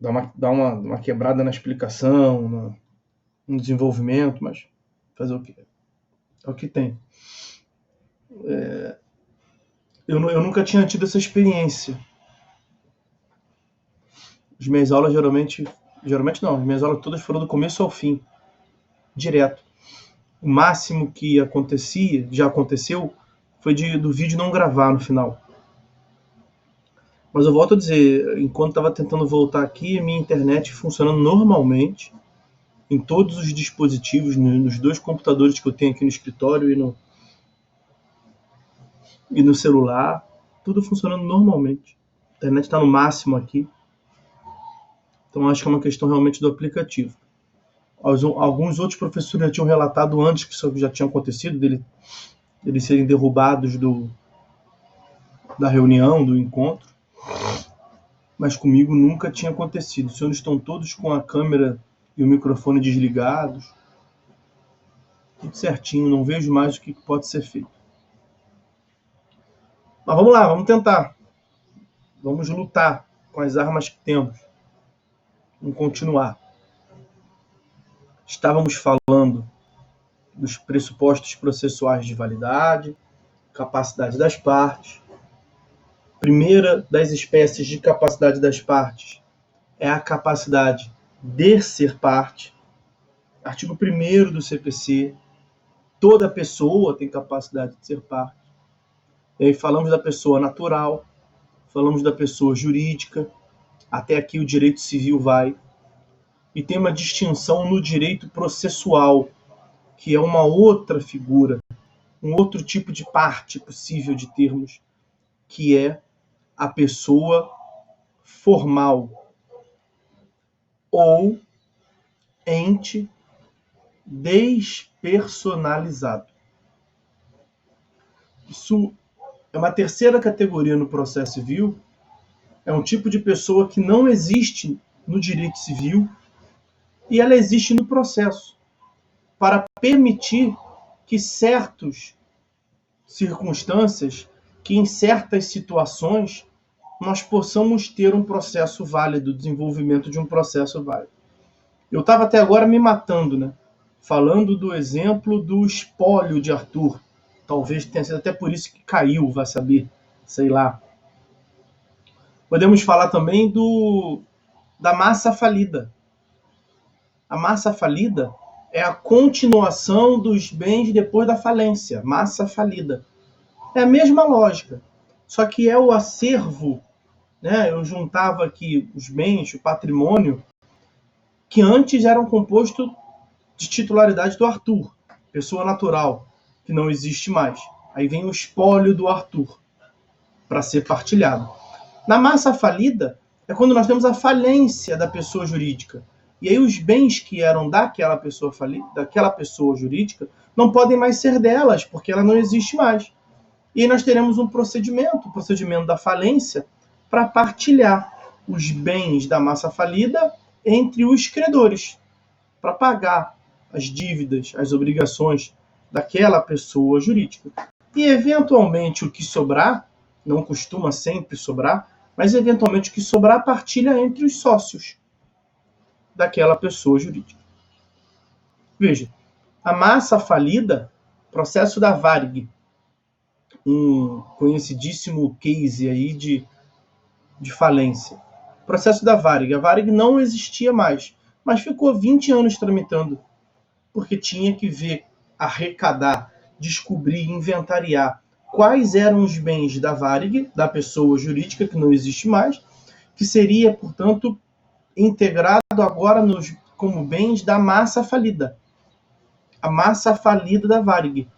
uma quebrada na explicação, no desenvolvimento, mas fazer o quê? É o que tem. Eu nunca tinha tido essa experiência. As minhas aulas geralmente não, as minhas aulas todas foram do começo ao fim, direto. O máximo que já aconteceu, foi do vídeo não gravar no final. Mas eu volto a dizer, enquanto estava tentando voltar aqui, minha internet funcionando normalmente, em todos os dispositivos, nos 2 computadores que eu tenho aqui no escritório e no celular, tudo funcionando normalmente. A internet está no máximo aqui. Então acho que é uma questão realmente do aplicativo. Alguns outros professores já tinham relatado antes que isso já tinha acontecido, deles serem derrubados da reunião, do encontro. Mas comigo nunca tinha acontecido. Os senhores estão todos com a câmera e o microfone desligados. Tudo certinho, não vejo mais o que pode ser feito. Mas vamos lá, vamos tentar. Vamos lutar com as armas que temos. Vamos continuar. Estávamos falando dos pressupostos processuais de validade, capacidade das partes. Primeira das espécies de capacidade das partes é a capacidade de ser parte. Artigo 1º do CPC. Toda pessoa tem capacidade de ser parte. E aí falamos da pessoa natural, falamos da pessoa jurídica, até aqui o direito civil vai. E tem uma distinção no direito processual, que é uma outra figura, um outro tipo de parte possível de termos, que é a pessoa formal ou ente despersonalizado. Isso é uma terceira categoria no processo civil, é um tipo de pessoa que não existe no direito civil e ela existe no processo, para permitir que certas circunstâncias, que em certas situações, nós possamos ter um processo válido, desenvolvimento de um processo válido. Eu estava até agora me matando, né? Falando do exemplo do espólio de Arthur. Talvez tenha sido até por isso que caiu, vai saber, sei lá. Podemos falar também da massa falida. A massa falida é a continuação dos bens depois da falência. Massa falida. É a mesma lógica, só que é o acervo, né? Eu juntava aqui os bens, o patrimônio, que antes eram composto de titularidade do Arthur, pessoa natural, que não existe mais. Aí vem o espólio do Arthur, para ser partilhado. Na massa falida, é quando nós temos a falência da pessoa jurídica. E aí os bens que eram daquela pessoa falida, daquela pessoa jurídica, não podem mais ser delas, porque ela não existe mais. E aí nós teremos um procedimento, o procedimento da falência, para partilhar os bens da massa falida entre os credores, para pagar as dívidas, as obrigações daquela pessoa jurídica. E, eventualmente, o que sobrar, não costuma sempre sobrar, mas, eventualmente, o que sobrar partilha entre os sócios daquela pessoa jurídica. Veja, a massa falida, processo da Varig, um conhecidíssimo case aí de falência. Processo da Varig. A Varig não existia mais, mas ficou 20 anos tramitando, porque tinha que ver, arrecadar, descobrir, inventariar quais eram os bens da Varig, da pessoa jurídica que não existe mais, que seria, portanto, integrado agora como bens da massa falida. A massa falida da Varig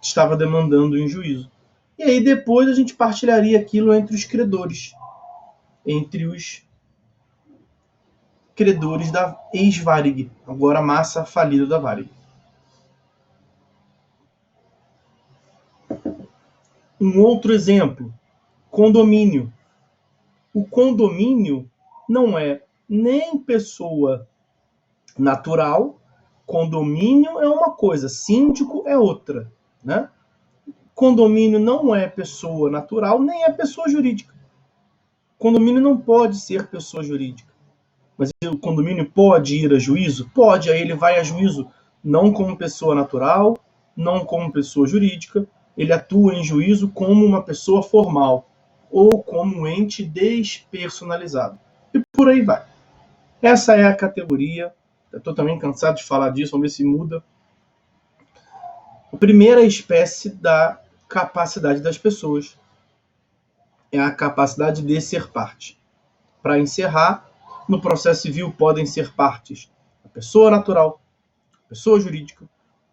estava demandando em juízo. E aí depois a gente partilharia aquilo entre os credores, entre os credores da ex-Varig, agora a massa falida da Varig. Um outro exemplo, condomínio. O condomínio não é nem pessoa natural, condomínio é uma coisa, síndico é outra, né? Condomínio não é pessoa natural, nem é pessoa jurídica. Condomínio não pode ser pessoa jurídica. Mas o condomínio pode ir a juízo? Pode, aí ele vai a juízo não como pessoa natural, não como pessoa jurídica, ele atua em juízo como uma pessoa formal ou como um ente despersonalizado. E por aí vai. Essa é a categoria. Estou também cansado de falar disso, vamos ver se muda. A primeira espécie da capacidade das pessoas é a capacidade de ser parte. Para encerrar, no processo civil podem ser partes a pessoa natural, a pessoa jurídica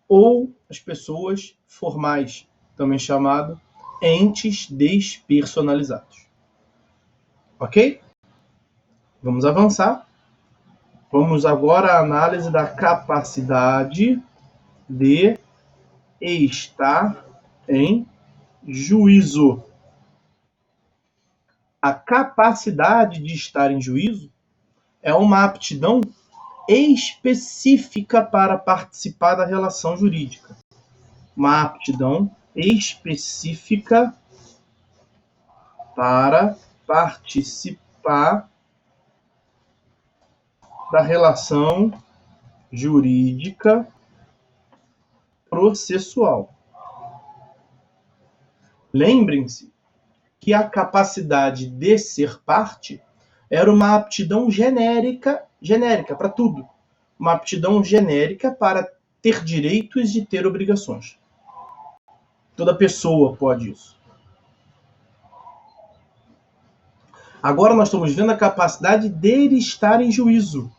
ou as pessoas formais, também chamado entes despersonalizados. Ok? Vamos avançar. Vamos agora à análise da capacidade de estar em juízo. A capacidade de estar em juízo é uma aptidão específica para participar da relação jurídica. Uma aptidão específica para participar da relação jurídica processual. Lembrem-se que a capacidade de ser parte era uma aptidão genérica para tudo. Uma aptidão genérica para ter direitos e ter obrigações. Toda pessoa pode isso. Agora nós estamos vendo a capacidade dele estar em juízo.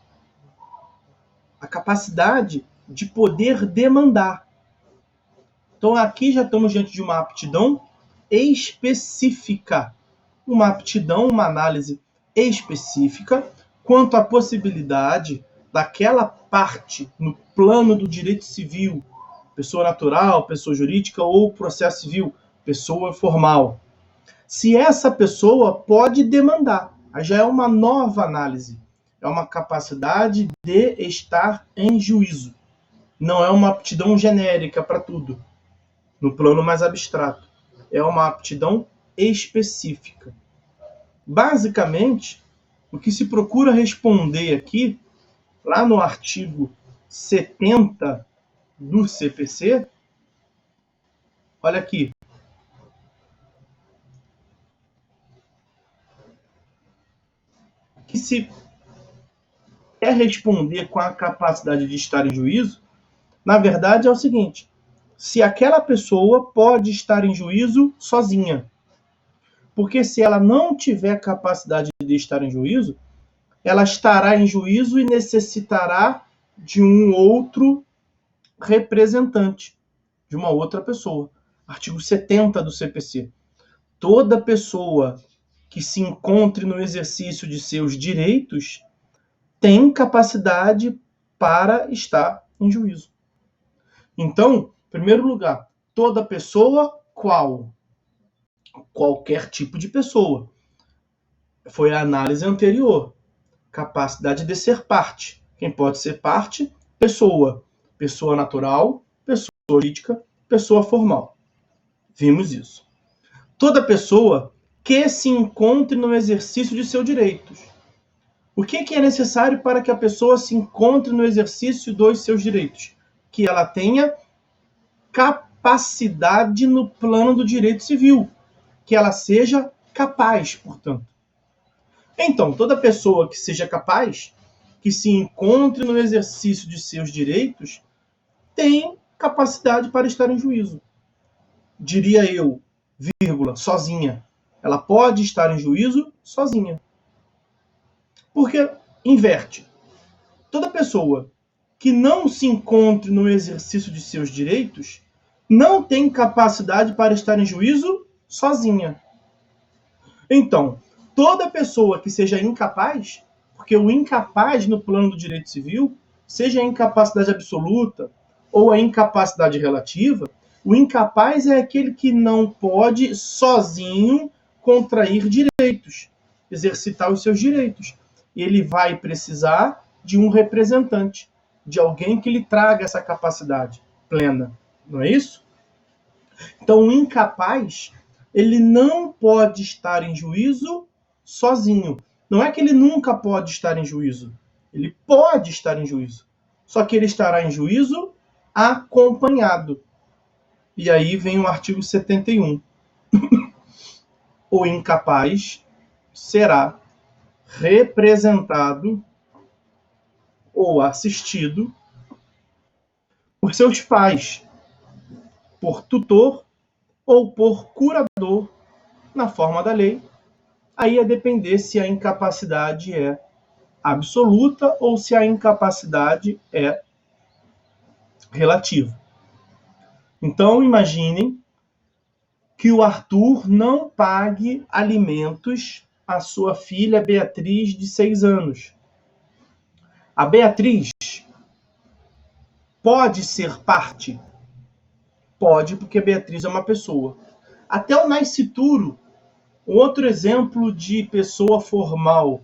A capacidade de poder demandar. Então aqui já estamos diante de uma aptidão específica. Uma aptidão, uma análise específica quanto à possibilidade daquela parte no plano do direito civil, pessoa natural, pessoa jurídica ou processo civil, pessoa formal. Se essa pessoa pode demandar, aí já é uma nova análise. É uma capacidade de estar em juízo. Não é uma aptidão genérica para tudo, no plano mais abstrato. É uma aptidão específica. Basicamente, o que se procura responder aqui, lá no artigo 70 do CPC, olha aqui. O que se quer responder com a capacidade de estar em juízo, na verdade é o seguinte: se aquela pessoa pode estar em juízo sozinha. Porque se ela não tiver capacidade de estar em juízo, ela estará em juízo e necessitará de um outro representante, de uma outra pessoa. Artigo 70 do CPC. Toda pessoa que se encontre no exercício de seus direitos tem capacidade para estar em juízo. Então, em primeiro lugar, toda pessoa, qual? Qualquer tipo de pessoa. Foi a análise anterior. Capacidade de ser parte. Quem pode ser parte? Pessoa. Pessoa natural, pessoa jurídica, pessoa formal. Vimos isso. Toda pessoa que se encontre no exercício de seus direitos. O que é necessário para que a pessoa se encontre no exercício dos seus direitos? Que ela tenha capacidade no plano do direito civil. Que ela seja capaz, portanto. Então, toda pessoa que seja capaz, que se encontre no exercício de seus direitos, tem capacidade para estar em juízo. Diria eu, vírgula, sozinha. Ela pode estar em juízo sozinha. Porque inverte. Toda pessoa que não se encontre no exercício de seus direitos não tem capacidade para estar em juízo sozinha. Então, toda pessoa que seja incapaz, porque o incapaz no plano do direito civil, seja a incapacidade absoluta ou a incapacidade relativa, o incapaz é aquele que não pode sozinho contrair direitos, exercitar os seus direitos. Ele vai precisar de um representante, de alguém que lhe traga essa capacidade plena, não é isso? Então, o incapaz, ele não pode estar em juízo sozinho. Não é que ele nunca pode estar em juízo. Ele pode estar em juízo. Só que ele estará em juízo acompanhado. E aí vem o artigo 71. O incapaz será representado ou assistido por seus pais, por tutor ou por curador, na forma da lei. Aí a depender se a incapacidade é absoluta ou se a incapacidade é relativa. Então, imaginem que o Arthur não pague alimentos à sua filha Beatriz, de 6 anos. A Beatriz pode ser parte? Pode, porque a Beatriz é uma pessoa. Até o nascituro, outro exemplo de pessoa formal,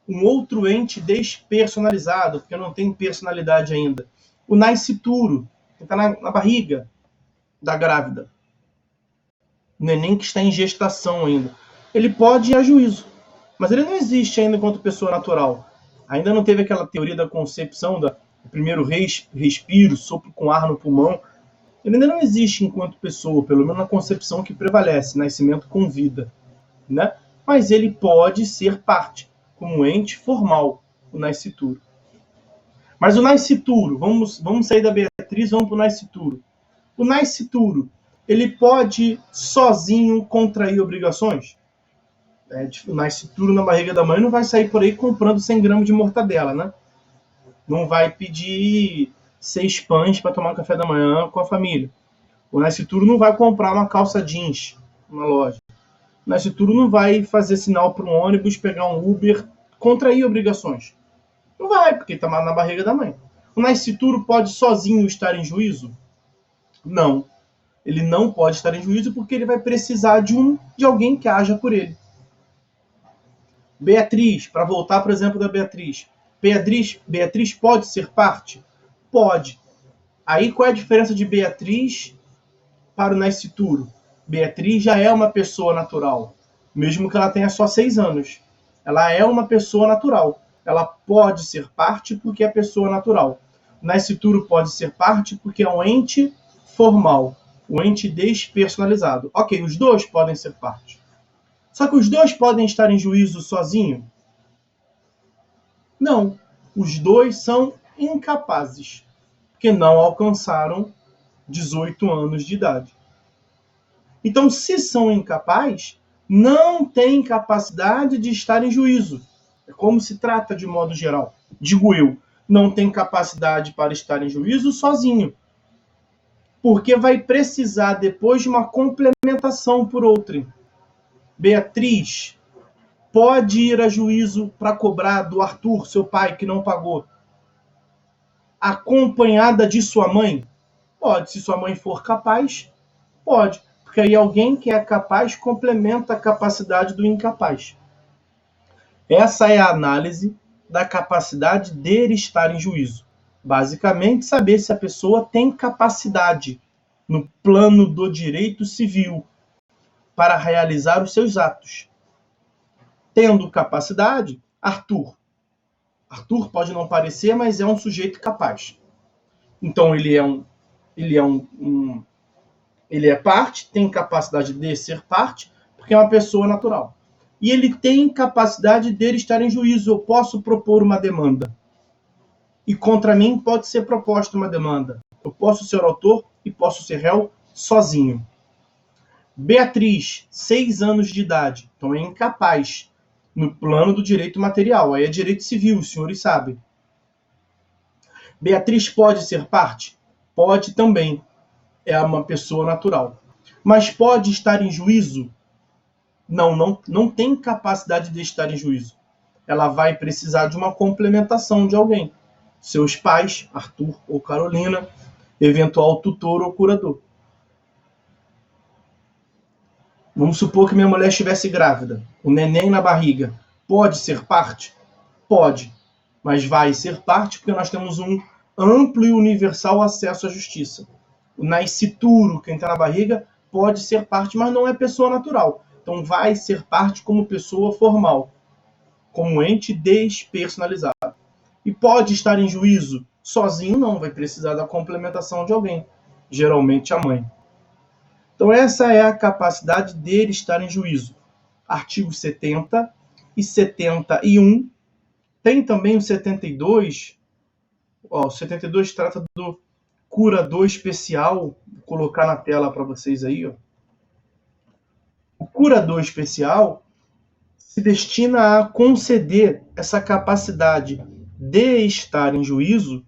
um outro ente despersonalizado, porque não tem personalidade ainda. O nascituro, que está na barriga da grávida. O neném que está em gestação ainda. Ele pode ir a juízo, mas ele não existe ainda enquanto pessoa natural. Ainda não teve aquela teoria da concepção, do primeiro respiro, sopro com ar no pulmão. Ele ainda não existe enquanto pessoa, pelo menos na concepção que prevalece, nascimento com vida, né? Mas ele pode ser parte, como ente formal, o nascituro. Mas o nascituro, vamos sair da Beatriz, vamos para o nascituro. O nascituro, ele pode sozinho contrair obrigações? O nascituro na barriga da mãe não vai sair por aí comprando 100 gramas de mortadela, né? Não vai pedir 6 pães para tomar café da manhã com a família. O nascituro não vai comprar uma calça jeans na loja. O nascituro não vai fazer sinal para um ônibus, pegar um Uber, contrair obrigações. Não vai, porque está na barriga da mãe. O nascituro pode sozinho estar em juízo? Não. Ele não pode estar em juízo porque ele vai precisar de alguém que haja por ele. Beatriz, para voltar, por exemplo, da Beatriz. Beatriz pode ser parte? Pode. Aí qual é a diferença de Beatriz para o nascituro? Beatriz já é uma pessoa natural, mesmo que ela tenha só 6 anos. Ela é uma pessoa natural. Ela pode ser parte porque é pessoa natural. O nascituro pode ser parte porque é um ente formal, um ente despersonalizado. Ok, os dois podem ser parte. Só que os dois podem estar em juízo sozinho? Não. Os dois são incapazes, porque não alcançaram 18 anos de idade. Então, se são incapazes, não têm capacidade de estar em juízo. É como se trata de modo geral. Digo eu, não tem capacidade para estar em juízo sozinho. Porque vai precisar depois de uma complementação por outrem. Beatriz pode ir a juízo para cobrar do Arthur, seu pai, que não pagou, acompanhada de sua mãe? Pode. Se sua mãe for capaz, pode. Porque aí alguém que é capaz complementa a capacidade do incapaz. Essa é a análise da capacidade dele estar em juízo. Basicamente, saber se a pessoa tem capacidade no plano do direito civil para realizar os seus atos. Tendo capacidade, Arthur pode não parecer, mas é um sujeito capaz. Então ele é parte, tem capacidade de ser parte, porque é uma pessoa natural. E ele tem capacidade dele estar em juízo. Eu posso propor uma demanda. E contra mim pode ser proposta uma demanda. Eu posso ser autor e posso ser réu sozinho. Beatriz, 6 anos de idade, então é incapaz no plano do direito material. Aí é direito civil, os senhores sabem. Beatriz pode ser parte? Pode também. É uma pessoa natural. Mas pode estar em juízo? Não tem capacidade de estar em juízo. Ela vai precisar de uma complementação de alguém. Seus pais, Arthur ou Carolina, eventual tutor ou curador. Vamos supor que minha mulher estivesse grávida, o neném na barriga. Pode ser parte? Pode. Mas vai ser parte porque nós temos um amplo e universal acesso à justiça. O nascituro, quem está na barriga, pode ser parte, mas não é pessoa natural. Então vai ser parte como pessoa formal, como ente despersonalizado. e pode estar em juízo sozinho? Não, vai precisar da complementação de alguém, geralmente a mãe. Então essa é a capacidade dele estar em juízo. Artigos 70 e 71. Tem também o 72. O 72 trata do curador especial. Vou colocar na tela para vocês aí. O curador especial se destina a conceder essa capacidade de estar em juízo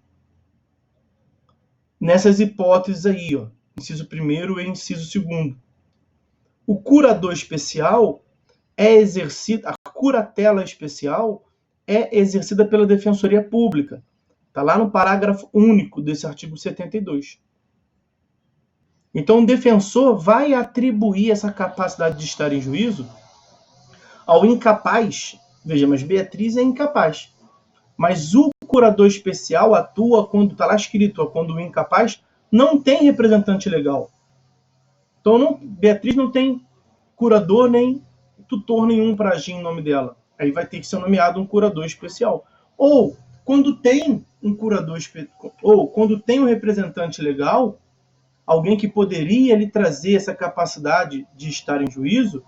nessas hipóteses aí, inciso 1º e inciso 2º. O curador especial é exercido, a curatela especial é exercida pela Defensoria Pública. Está lá no parágrafo único desse artigo 72. Então, o defensor vai atribuir essa capacidade de estar em juízo ao incapaz. Veja, mas Beatriz é incapaz. Mas o curador especial atua quando, está lá escrito, quando o incapaz não tem representante legal. Então, Beatriz não tem curador nem tutor nenhum para agir em nome dela. Aí vai ter que ser nomeado um curador especial. Ou, quando tem um curador ou quando tem um representante legal, alguém que poderia lhe trazer essa capacidade de estar em juízo,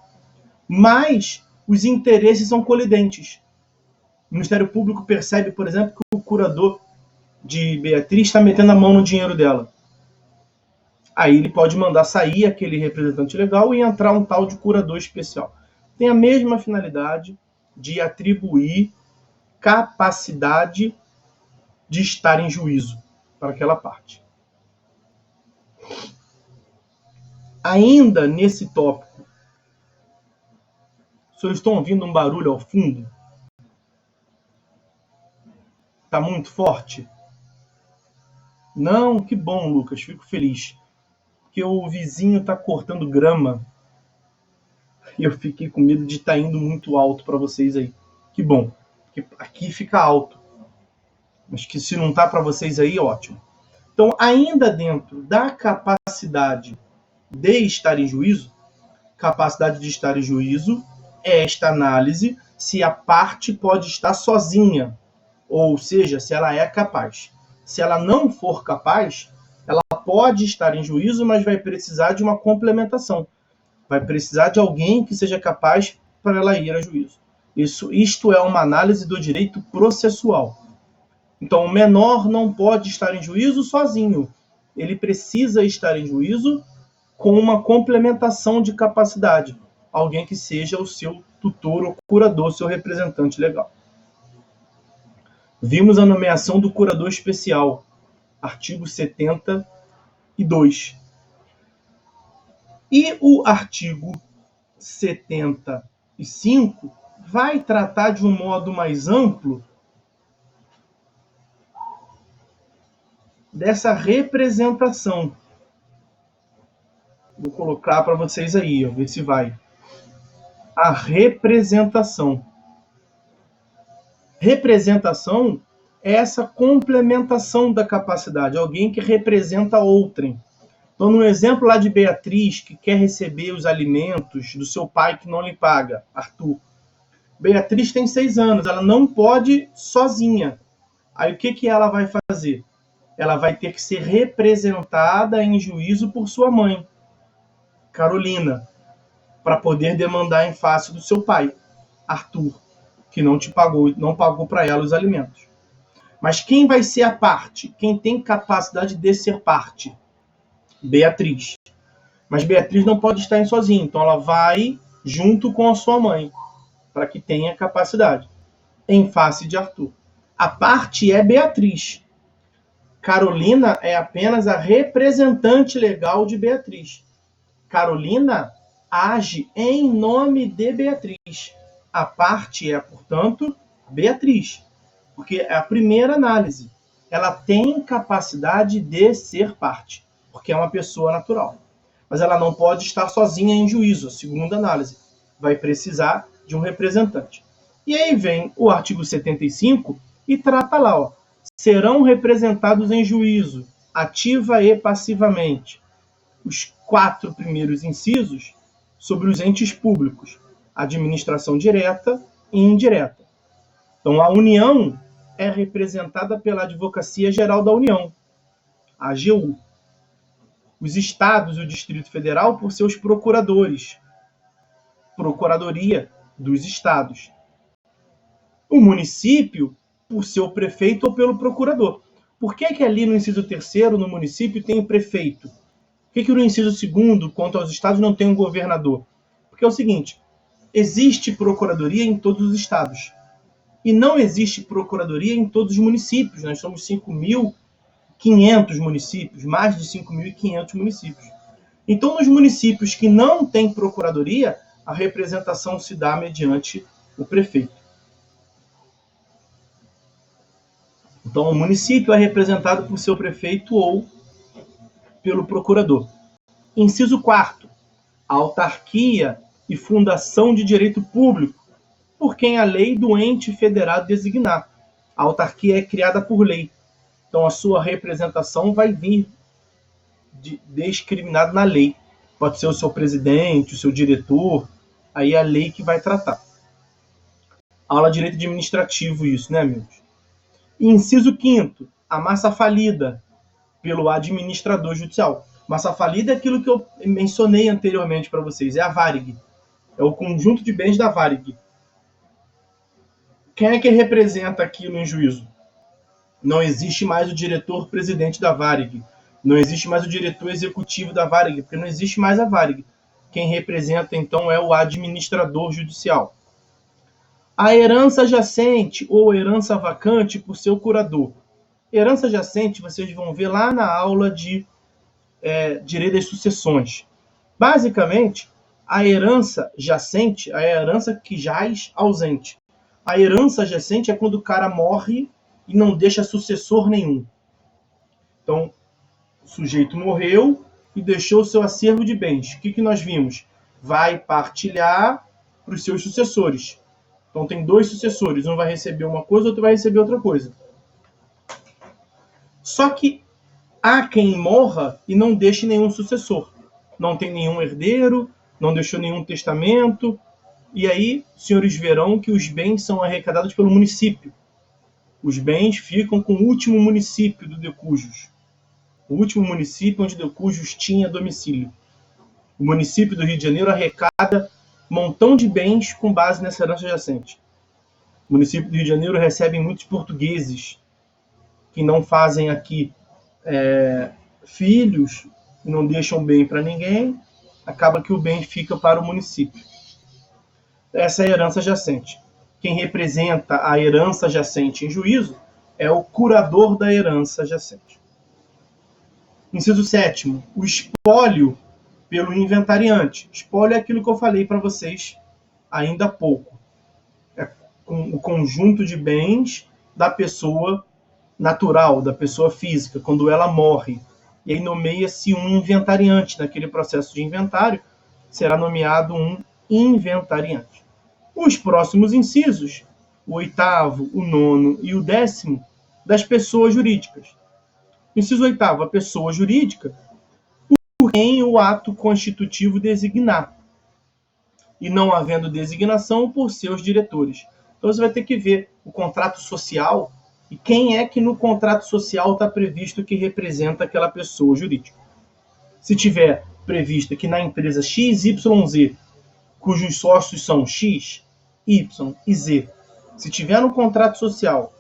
mas os interesses são colidentes. O Ministério Público percebe, por exemplo, que o curador de Beatriz está metendo a mão no dinheiro dela. Aí ele pode mandar sair aquele representante legal e entrar um tal de curador especial. Tem a mesma finalidade de atribuir capacidade de estar em juízo para aquela parte. Ainda nesse tópico, vocês estão ouvindo um barulho ao fundo? Está muito forte? Não? Que bom, Lucas, fico feliz. Porque o vizinho está cortando grama e eu fiquei com medo de estar indo muito alto para vocês aí. Que bom, porque aqui fica alto. Mas que se não está para vocês aí, ótimo. Então, ainda dentro da capacidade de estar em juízo, capacidade de estar em juízo é esta análise se a parte pode estar sozinha, ou seja, se ela é capaz. Se ela não for capaz, ela pode estar em juízo, mas vai precisar de uma complementação. Vai precisar de alguém que seja capaz para ela ir a juízo. Isto é uma análise do direito processual. Então, o menor não pode estar em juízo sozinho. Ele precisa estar em juízo com uma complementação de capacidade. Alguém que seja o seu tutor ou curador, seu representante legal. Vimos a nomeação do curador especial, artigo 72. E o artigo 75 vai tratar de um modo mais amplo dessa representação. Vou colocar para vocês aí, ver se vai. A representação. Representação é essa complementação da capacidade, alguém que representa outrem. Então, no exemplo lá de Beatriz, que quer receber os alimentos do seu pai que não lhe paga, Arthur. Beatriz tem 6 anos, ela não pode sozinha. Aí o que ela vai fazer? Ela vai ter que ser representada em juízo por sua mãe, Carolina, para poder demandar em face do seu pai, Arthur, que não pagou para ela os alimentos. Mas quem vai ser a parte? Quem tem capacidade de ser parte? Beatriz. Mas Beatriz não pode estar sozinha, então ela vai junto com a sua mãe, para que tenha capacidade, em face de Arthur. A parte é Beatriz. Carolina é apenas a representante legal de Beatriz. Carolina age em nome de Beatriz. A parte é, portanto, Beatriz, porque é a primeira análise. Ela tem capacidade de ser parte, porque é uma pessoa natural. Mas ela não pode estar sozinha em juízo, a segunda análise. Vai precisar de um representante. E aí vem o artigo 75 e trata lá, serão representados em juízo, ativa e passivamente, os 4 primeiros incisos sobre os entes públicos, administração direta e indireta. Então, a União é representada pela Advocacia Geral da União, a AGU. Os estados e o Distrito Federal por seus procuradores, Procuradoria dos Estados. O município por seu prefeito ou pelo procurador. Por que ali no inciso 3º, no município, tem o prefeito? Por que no inciso 2º, quanto aos estados, não tem um governador? Porque é o seguinte, existe procuradoria em todos os estados. E não existe procuradoria em todos os municípios. Nós somos 5.500 municípios, mais de 5.500 municípios. Então, nos municípios que não têm procuradoria, a representação se dá mediante o prefeito. Então, o município é representado por seu prefeito ou pelo procurador. Inciso 4º, a autarquia e fundação de direito público, por quem a lei do ente federado designar. A autarquia é criada por lei. Então, a sua representação vai vir discriminada na lei. Pode ser o seu presidente, o seu diretor, aí é a lei que vai tratar. Aula de direito administrativo isso, né, amigos? Inciso 5º, a massa falida pelo administrador judicial. Massa falida é aquilo que eu mencionei anteriormente para vocês, é a Varig. É o conjunto de bens da Varig. Quem é que representa aquilo em juízo? Não existe mais o diretor-presidente da Varig. Não existe mais o diretor executivo da Varig, porque não existe mais a Varig. Quem representa, então, é o administrador judicial. A herança jacente ou herança vacante por seu curador. Herança jacente, vocês vão ver lá na aula de direito das sucessões. Basicamente, a herança jacente é a herança que jaz ausente. A herança jacente é quando o cara morre e não deixa sucessor nenhum. Então, o sujeito morreu e deixou seu acervo de bens. O que nós vimos? Vai partilhar para os seus sucessores. Então, tem 2 sucessores. Um vai receber uma coisa, outro vai receber outra coisa. Só que há quem morra e não deixe nenhum sucessor. Não tem nenhum herdeiro, não deixou nenhum testamento. E aí, senhores verão que os bens são arrecadados pelo município. Os bens ficam com o último município do Decujus. O último município onde Decujus tinha domicílio. O município do Rio de Janeiro arrecada um montão de bens com base nessa herança jacente. O município do Rio de Janeiro recebe muitos portugueses que não fazem aqui filhos, não deixam bem para ninguém, acaba que o bem fica para o município. Essa é a herança jacente. Quem representa a herança jacente em juízo é o curador da herança jacente. Inciso 7º, o espólio pelo inventariante. Espólio é aquilo que eu falei para vocês ainda há pouco. É o conjunto de bens da pessoa natural, da pessoa física, quando ela morre. E aí nomeia-se um inventariante. Naquele processo de inventário, será nomeado um inventariante. Os próximos incisos, o 8º, o 9º e o 10º, das pessoas jurídicas. Inciso 8º, a pessoa jurídica, por quem o ato constitutivo designar, e não havendo designação por seus diretores. Então você vai ter que ver o contrato social e quem é que no contrato social está previsto que representa aquela pessoa jurídica. Se tiver previsto que na empresa XYZ, cujos sócios são X, Y e Z, se tiver no contrato social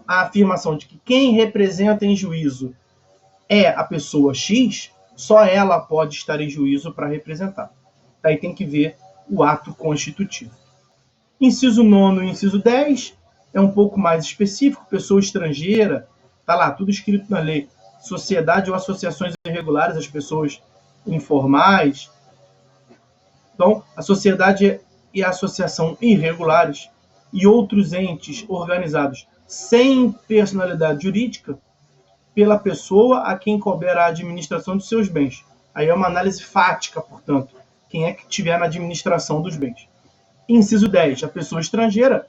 a afirmação de que quem representa em juízo é a pessoa X, só ela pode estar em juízo para representar. Daí tem que ver o ato constitutivo. Inciso 9 e inciso 10 é um pouco mais específico, pessoa estrangeira, está lá, tudo escrito na lei. Sociedade ou associações irregulares, as pessoas informais. Então, a sociedade e a associação irregulares e outros entes organizados sem personalidade jurídica pela pessoa a quem couber a administração dos seus bens. Aí é uma análise fática, portanto, quem é que estiver na administração dos bens. Inciso 10, a pessoa estrangeira,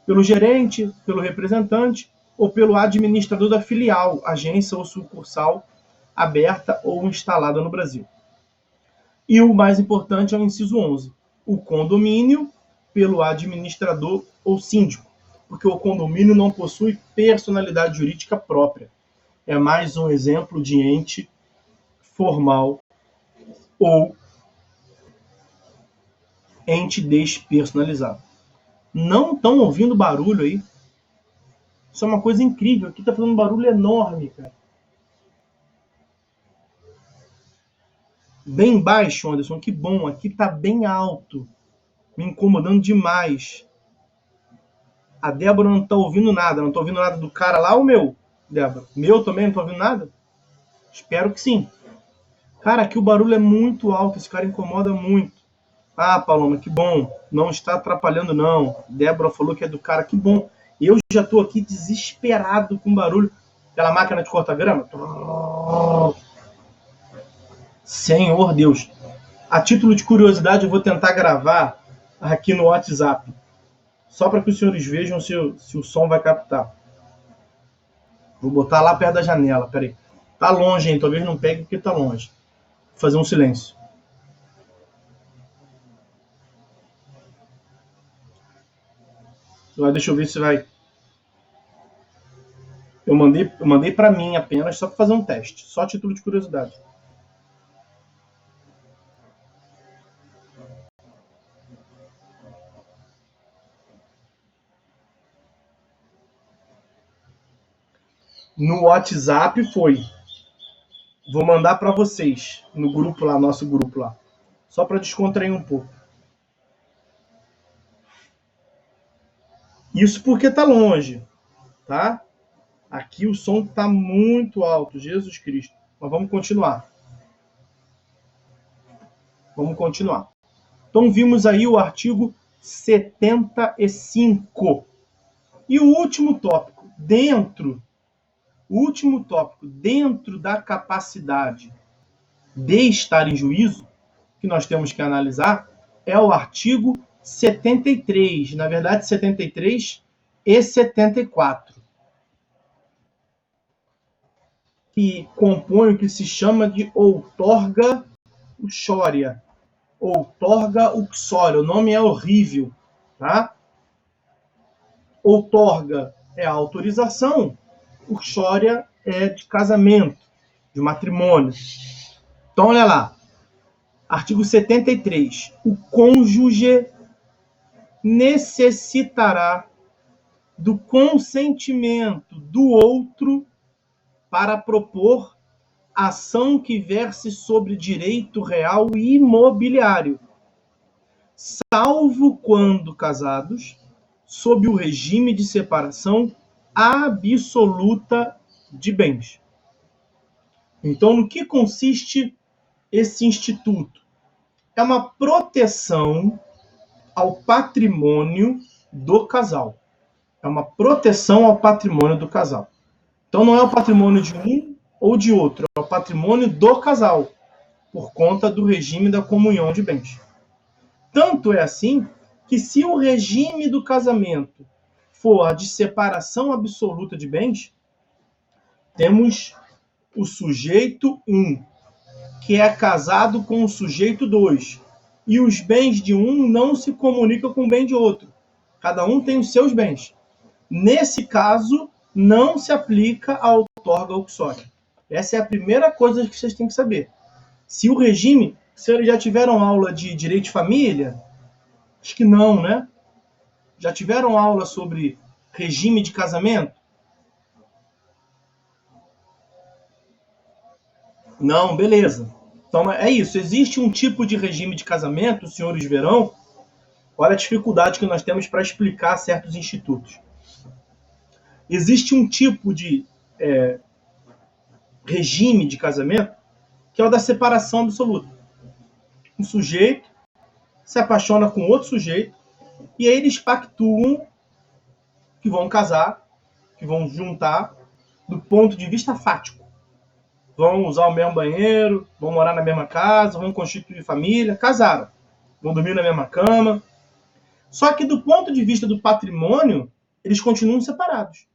pelo gerente, pelo representante ou pelo administrador da filial, agência ou sucursal aberta ou instalada no Brasil. E o mais importante é o inciso 11, o condomínio pelo administrador ou síndico. porque o condomínio não possui personalidade jurídica própria. É mais um exemplo de ente formal ou ente despersonalizado. Não estão ouvindo barulho aí? Isso é uma coisa incrível. Aqui está fazendo um barulho enorme, cara. Bem baixo, Anderson. Que bom. Aqui está bem alto. Me incomodando demais. A Débora não está ouvindo nada. Não está ouvindo nada do cara lá ou meu? Débora. Meu também não está ouvindo nada? Espero que sim. Cara, aqui o barulho é muito alto. Esse cara incomoda muito. Ah, Paloma, que bom. Não está atrapalhando, não. Débora falou que é do cara. Que bom. Eu já estou aqui desesperado com barulho. Aquela máquina de cortar grama. Senhor Deus. A título de curiosidade, eu vou tentar gravar aqui no WhatsApp. Só para que os senhores vejam se o som vai captar. Vou botar lá perto da janela. Peraí. Tá longe, hein? Talvez não pegue porque tá longe. Vou fazer um silêncio. Deixa eu ver se vai. Eu mandei para mim apenas, só para fazer um teste. Só a título de curiosidade. No WhatsApp foi. Vou mandar para vocês no grupo lá, nosso grupo lá. Só para descontrair um pouco. Isso porque tá longe, tá? Aqui o som tá muito alto, Jesus Cristo. Mas vamos continuar. Vamos continuar. Então vimos aí o artigo 75. E o último tópico, dentro da capacidade de estar em juízo, que nós temos que analisar, é o artigo 73, na verdade 73 e 74, que compõe o que se chama de outorga uxória, outorga uxória, o nome é horrível, tá? Outorga é a autorização, uxória é de casamento, de matrimônio. Então, olha lá, artigo 73, o cônjuge necessitará do consentimento do outro para propor ação que verse sobre direito real e imobiliário, salvo quando casados, sob o regime de separação absoluta de bens. Então, no que consiste esse instituto? É uma proteção ao patrimônio do casal. É uma proteção ao patrimônio do casal. Então não é o patrimônio de um ou de outro, é o patrimônio do casal, por conta do regime da comunhão de bens. Tanto é assim que se o regime do casamento for a de separação absoluta de bens, temos o sujeito 1, que é casado com o sujeito 2, e os bens de um não se comunicam com o bem de outro. Cada um tem os seus bens. Nesse caso, não se aplica a outorga uxória. Essa é a primeira coisa que vocês têm que saber. Se o regime, se eles já tiveram aula de direito de família, acho que não, né? Já tiveram aula sobre regime de casamento? Não, beleza. Então é isso, existe um tipo de regime de casamento, os senhores verão, olha a dificuldade que nós temos para explicar certos institutos. Existe um tipo de regime de casamento que é o da separação absoluta. Um sujeito se apaixona com outro sujeito e aí eles pactuam que vão casar, que vão juntar do ponto de vista fático. Vão usar o mesmo banheiro, vão morar na mesma casa, vão constituir família, casaram. Vão dormir na mesma cama. Só que do ponto de vista do patrimônio, eles continuam separados.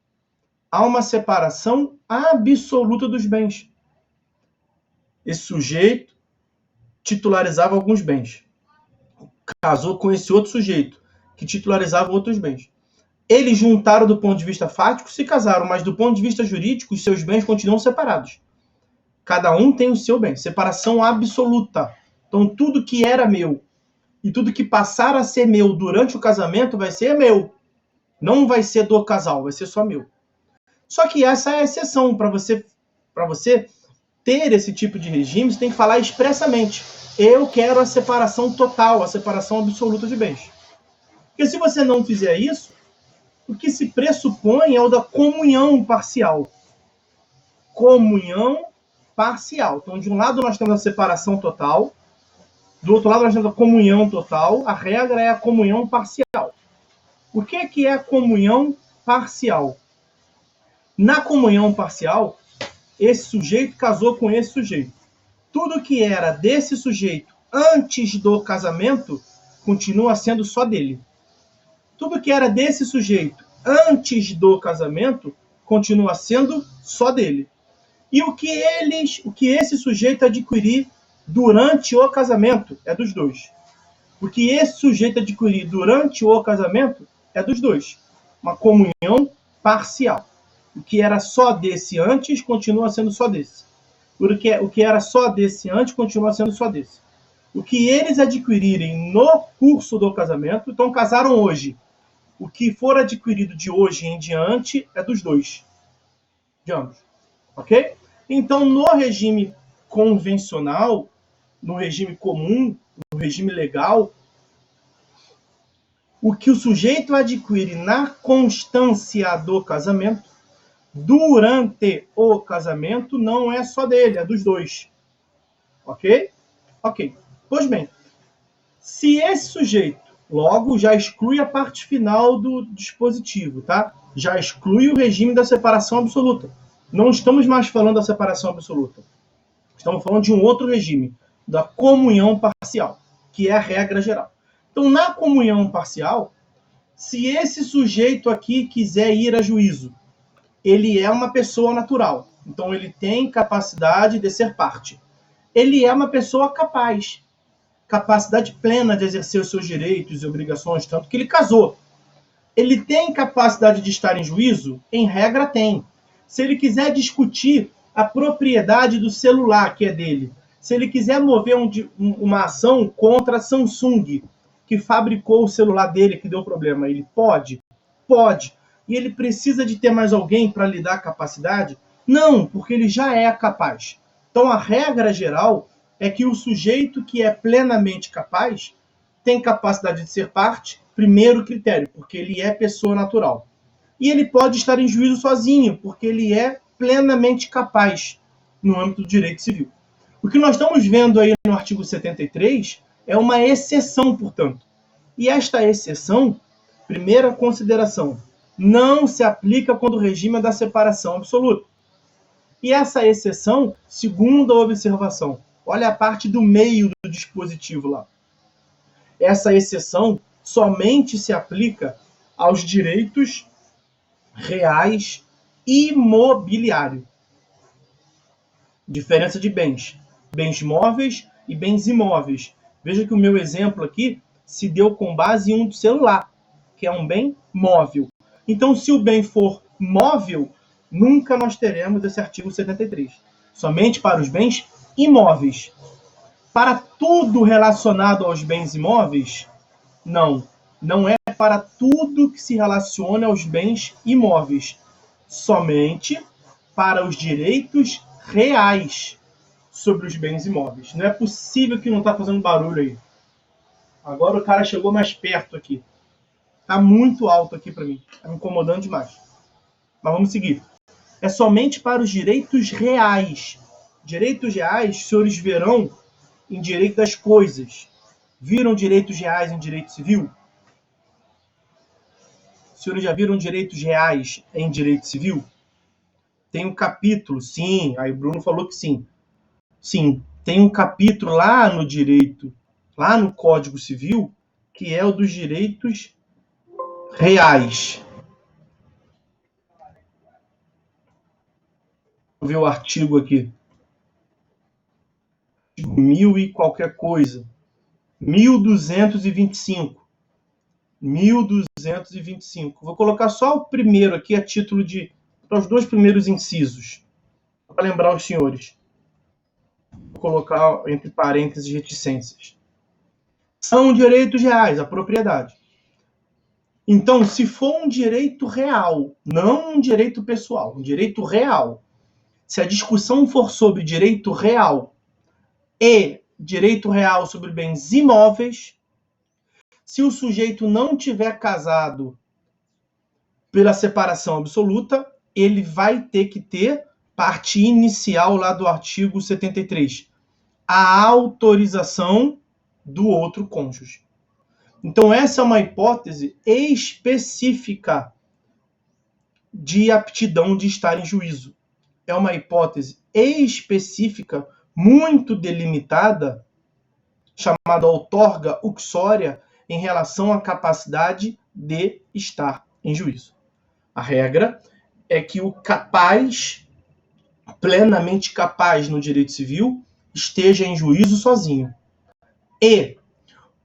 Há uma separação absoluta dos bens. Esse sujeito titularizava alguns bens. Casou com esse outro sujeito, que titularizava outros bens. Eles juntaram do ponto de vista fático, se casaram, mas do ponto de vista jurídico, os seus bens continuam separados. Cada um tem o seu bem. Separação absoluta. Então, tudo que era meu e tudo que passar a ser meu durante o casamento vai ser meu. Não vai ser do casal, vai ser só meu. Só que essa é a exceção. Para você ter esse tipo de regime, você tem que falar expressamente. Eu quero a separação total, a separação absoluta de bens. Porque se você não fizer isso, o que se pressupõe é o da comunhão parcial. Comunhão parcial. Então, de um lado nós temos a separação total, do outro lado nós temos a comunhão total. A regra é a comunhão parcial. O que é a comunhão parcial? Na comunhão parcial, esse sujeito casou com esse sujeito. Tudo que era desse sujeito antes do casamento continua sendo só dele. Tudo que era desse sujeito antes do casamento continua sendo só dele. E o que esse sujeito adquirir durante o casamento é dos dois. O que esse sujeito adquirir durante o casamento é dos dois. Uma comunhão parcial. O que era só desse antes continua sendo só desse. O que era só desse antes continua sendo só desse. O que eles adquirirem no curso do casamento, então casaram hoje. O que for adquirido de hoje em diante é dos dois. De ambos. Ok? Então, no regime convencional, no regime comum, no regime legal, o que o sujeito adquire na constância do casamento, durante o casamento, não é só dele, é dos dois. Ok? Ok. Pois bem, se esse sujeito, logo, já exclui a parte final do dispositivo, tá? Já exclui o regime da separação absoluta. Não estamos mais falando da separação absoluta. Estamos falando de um outro regime, da comunhão parcial, que é a regra geral. Então, na comunhão parcial, se esse sujeito aqui quiser ir a juízo, ele é uma pessoa natural. Então, ele tem capacidade de ser parte. Ele é uma pessoa capaz, capacidade plena de exercer os seus direitos e obrigações, tanto que ele casou. Ele tem capacidade de estar em juízo? Em regra, tem. Se ele quiser discutir a propriedade do celular, que é dele, se ele quiser mover uma ação contra a Samsung, que fabricou o celular dele, que deu problema, ele pode? Pode. E ele precisa de ter mais alguém para lhe dar capacidade? Não, porque ele já é capaz. Então, a regra geral é que o sujeito que é plenamente capaz tem capacidade de ser parte, primeiro critério, porque ele é pessoa natural. E ele pode estar em juízo sozinho, porque ele é plenamente capaz no âmbito do direito civil. O que nós estamos vendo aí no artigo 73 é uma exceção, portanto. E esta exceção, primeira consideração, não se aplica quando o regime é da separação absoluta. E essa exceção, segunda observação, olha a parte do meio do dispositivo lá. Essa exceção somente se aplica aos direitos reais imobiliário. Diferença de bens. Bens móveis e bens imóveis. Veja que o meu exemplo aqui se deu com base em um celular, que é um bem móvel. Então, se o bem for móvel, nunca nós teremos esse artigo 73. Somente para os bens imóveis. Para tudo relacionado aos bens imóveis, não. Não é para tudo que se relaciona aos bens imóveis. Somente para os direitos reais sobre os bens imóveis. Não é possível que não está fazendo barulho aí. Agora o cara chegou mais perto aqui. Está muito alto aqui para mim. Está me incomodando demais. Mas vamos seguir. É somente para os direitos reais. Direitos reais, os senhores verão em direito das coisas. Viram direitos reais em direito civil? Os senhores já viram direitos reais em direito civil? Tem um capítulo, sim. Aí o Bruno falou que sim. Sim, tem um capítulo lá no direito, lá no Código Civil, que é o dos direitos reais. Vou ver o artigo aqui. 1000 e qualquer coisa. 1225. 1225. Vou colocar só o primeiro aqui a título de... os dois primeiros incisos, para lembrar os senhores. Vou colocar entre parênteses reticências. São direitos reais, a propriedade. Então, se for um direito real, não um direito pessoal, um direito real, se a discussão for sobre direito real e direito real sobre bens imóveis, se o sujeito não tiver casado pela separação absoluta, ele vai ter que ter, parte inicial lá do artigo 73, a autorização do outro cônjuge. Então, essa é uma hipótese específica de aptidão de estar em juízo. É uma hipótese específica, muito delimitada, chamada outorga uxória, em relação à capacidade de estar em juízo. A regra é que o capaz, plenamente capaz no direito civil, esteja em juízo sozinho. E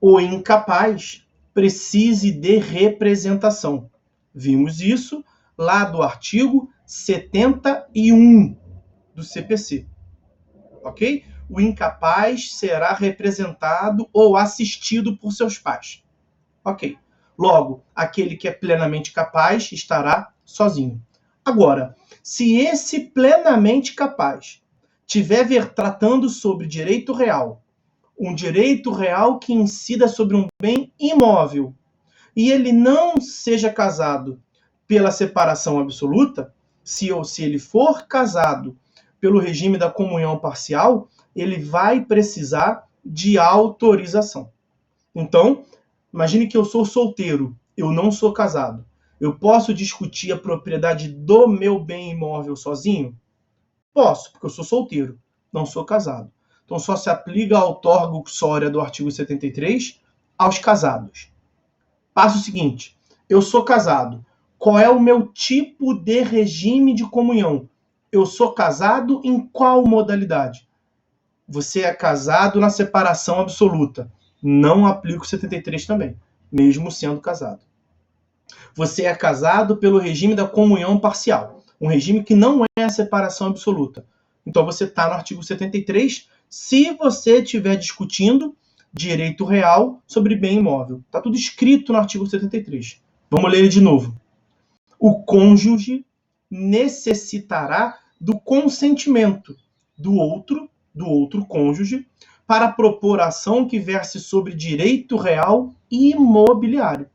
o incapaz precise de representação. Vimos isso lá do artigo 71 do CPC. Ok? O incapaz será representado ou assistido por seus pais. Ok. Logo, aquele que é plenamente capaz estará sozinho. Agora, se esse plenamente capaz estiver tratando sobre direito real, um direito real que incida sobre um bem imóvel, e ele não seja casado pela separação absoluta, se ele for casado pelo regime da comunhão parcial, ele vai precisar de autorização. Então, imagine que eu sou solteiro, eu não sou casado. Eu posso discutir a propriedade do meu bem imóvel sozinho? Posso, porque eu sou solteiro, não sou casado. Então, só se aplica a outorga uxória do artigo 73 aos casados. Passo seguinte, eu sou casado. Qual é o meu tipo de regime de comunhão? Eu sou casado em qual modalidade? Você é casado na separação absoluta. Não aplica o 73 também, mesmo sendo casado. Você é casado pelo regime da comunhão parcial, um regime que não é a separação absoluta. Então, você está no artigo 73, se você estiver discutindo direito real sobre bem imóvel. Está tudo escrito no artigo 73. Vamos ler ele de novo. O cônjuge necessitará do consentimento do outro cônjuge para propor ação que verse sobre direito real imobiliário.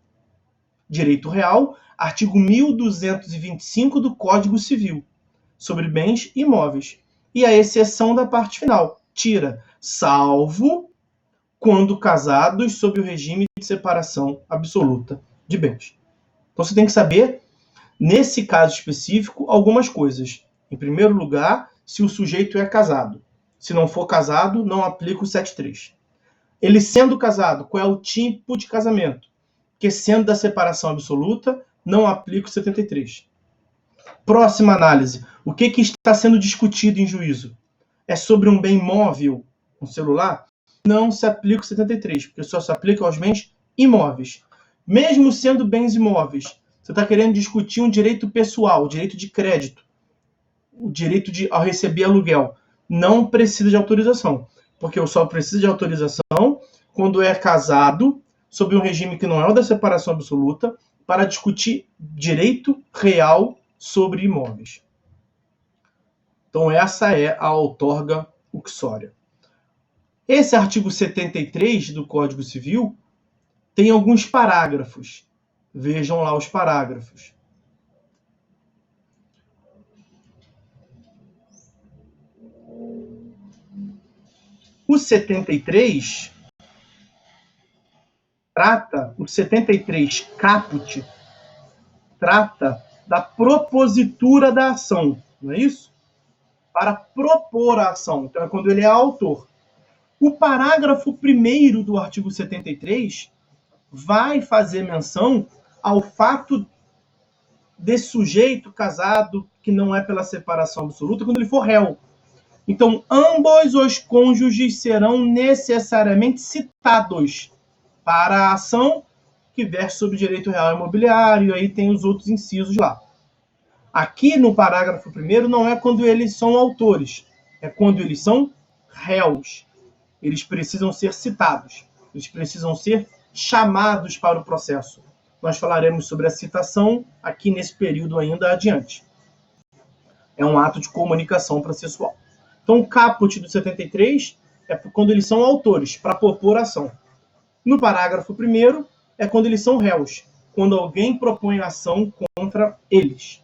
Direito real, artigo 1225 do Código Civil, sobre bens imóveis. E a exceção da parte final, tira, salvo quando casados sob o regime de separação absoluta de bens. Então você tem que saber, nesse caso específico, algumas coisas. Em primeiro lugar, se o sujeito é casado. Se não for casado, não aplica o 73. Ele sendo casado, qual é o tipo de casamento? Porque sendo da separação absoluta, não aplica o 73. Próxima análise. O que está sendo discutido em juízo? É sobre um bem móvel, um celular? Não se aplica o 73, porque só se aplica aos bens imóveis. Mesmo sendo bens imóveis, você está querendo discutir um direito pessoal, o direito de crédito, o direito de ao receber aluguel. Não precisa de autorização, porque eu só preciso de autorização quando é casado, sob um regime que não é o da separação absoluta, para discutir direito real sobre imóveis. Então, essa é a outorga uxória. Esse artigo 73 do Código Civil tem alguns parágrafos. Vejam lá os parágrafos. O 73 caput, trata da propositura da ação, não é isso? Para propor a ação. Então, é quando ele é autor. O parágrafo 1º do artigo 73 vai fazer menção ao fato desse sujeito casado, que não é pela separação absoluta, quando ele for réu. Então, ambos os cônjuges serão necessariamente citados para a ação que verte sobre direito real imobiliário, e aí tem os outros incisos lá. Aqui no parágrafo 1º não é quando eles são autores, é quando eles são réus. Eles precisam ser citados, eles precisam ser chamados para o processo. Nós falaremos sobre a citação aqui nesse período ainda adiante. É um ato de comunicação processual. Então, o caput do 73 é quando eles são autores, para propor ação. No parágrafo 1º é quando eles são réus, quando alguém propõe ação contra eles.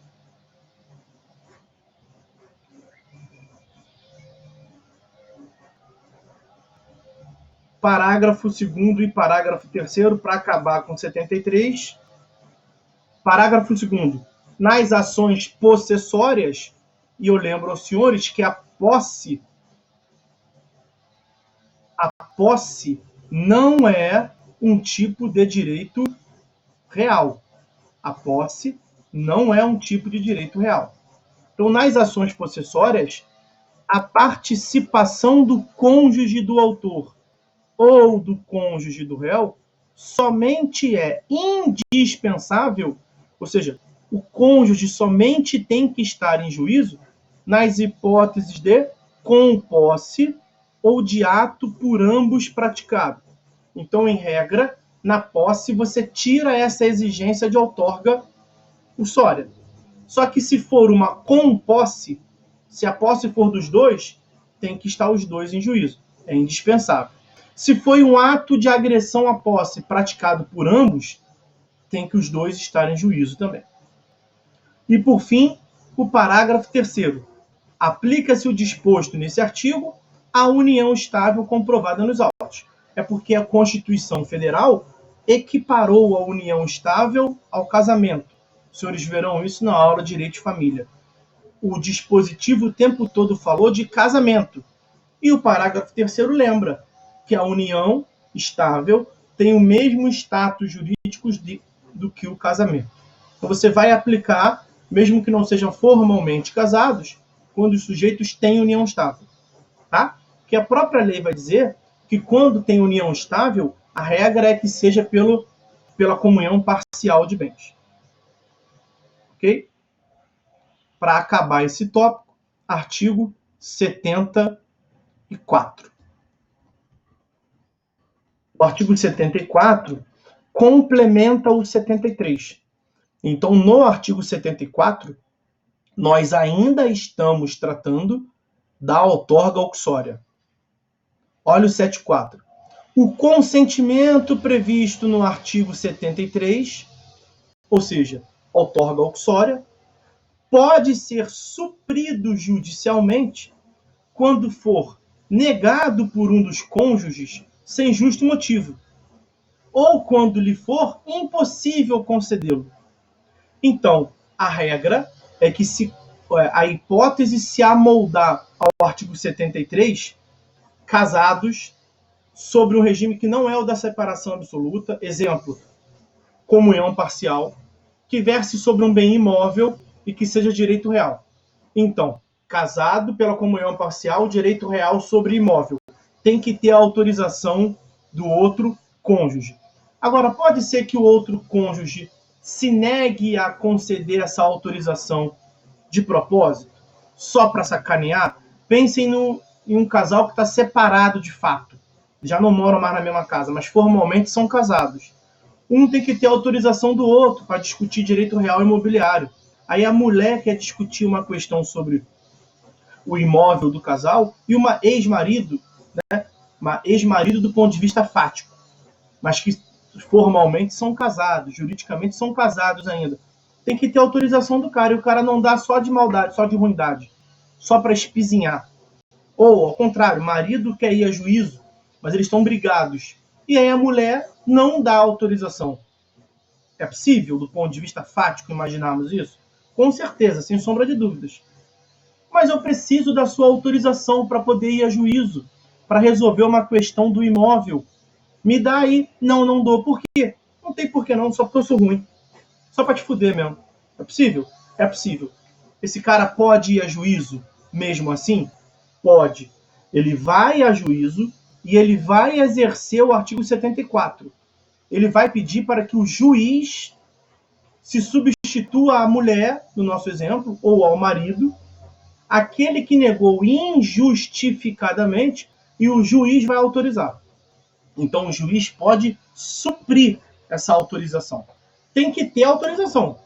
Parágrafo 2º e parágrafo 3º, para acabar com 73. Parágrafo 2º. Nas ações possessórias, e eu lembro aos senhores que a posse não é um tipo de direito real. A posse não é um tipo de direito real. Então, nas ações possessórias, a participação do cônjuge do autor ou do cônjuge do réu somente é indispensável, ou seja, o cônjuge somente tem que estar em juízo nas hipóteses de composse ou de ato por ambos praticado. Então, em regra, na posse você tira essa exigência de outorga usuária. Só que se for uma composse, se a posse for dos dois, tem que estar os dois em juízo. É indispensável. Se foi um ato de agressão à posse praticado por ambos, tem que os dois estarem em juízo também. E, por fim, o parágrafo 3º. Aplica-se o disposto nesse artigo à união estável comprovada nos autos. É porque a Constituição Federal equiparou a união estável ao casamento. Os senhores verão isso na aula de Direito de Família. O dispositivo o tempo todo falou de casamento. E o parágrafo 3º lembra que a união estável tem o mesmo status jurídico do que o casamento. Então você vai aplicar, mesmo que não sejam formalmente casados, quando os sujeitos têm união estável. Tá? Que a própria lei vai dizer que quando tem união estável, a regra é que seja pela comunhão parcial de bens. Ok? Para acabar esse tópico, artigo 74. O artigo 74 complementa o 73. Então, no artigo 74, nós ainda estamos tratando da outorga uxória. Olha o 74. O consentimento previsto no artigo 73, ou seja, outorga uxória, pode ser suprido judicialmente quando for negado por um dos cônjuges sem justo motivo, ou quando lhe for impossível concedê-lo. Então, a regra é que se a hipótese se amoldar ao artigo 73, casados sobre um regime que não é o da separação absoluta, exemplo, comunhão parcial, que verse sobre um bem imóvel e que seja direito real. Então, casado pela comunhão parcial, direito real sobre imóvel. Tem que ter a autorização do outro cônjuge. Agora, pode ser que o outro cônjuge se negue a conceder essa autorização de propósito, só para sacanear. Pensem em um casal que está separado de fato. Já não moram mais na mesma casa, mas formalmente são casados. Um tem que ter autorização do outro para discutir direito real imobiliário. Aí a mulher quer discutir uma questão sobre o imóvel do casal e uma ex-marido do ponto de vista fático, mas que formalmente são casados, juridicamente são casados ainda. Tem que ter autorização do cara, e o cara não dá só de maldade, só de ruindade, só para espizinhar. Ou, ao contrário, o marido quer ir a juízo, mas eles estão brigados. E aí a mulher não dá autorização. É possível, do ponto de vista fático, imaginarmos isso? Com certeza, sem sombra de dúvidas. Mas eu preciso da sua autorização para poder ir a juízo, para resolver uma questão do imóvel. Me dá aí. Não, não dou. Por quê? Não tem porquê não, só porque eu sou ruim. Só para te fuder mesmo. É possível? É possível. Esse cara pode ir a juízo mesmo assim? Pode. Ele vai a juízo e ele vai exercer o artigo 74. ele vai pedir para que o juiz se substitua à mulher, no nosso exemplo, ou ao marido, aquele que negou injustificadamente, e o juiz vai autorizar. Então o juiz pode suprir essa autorização. Tem que ter autorização.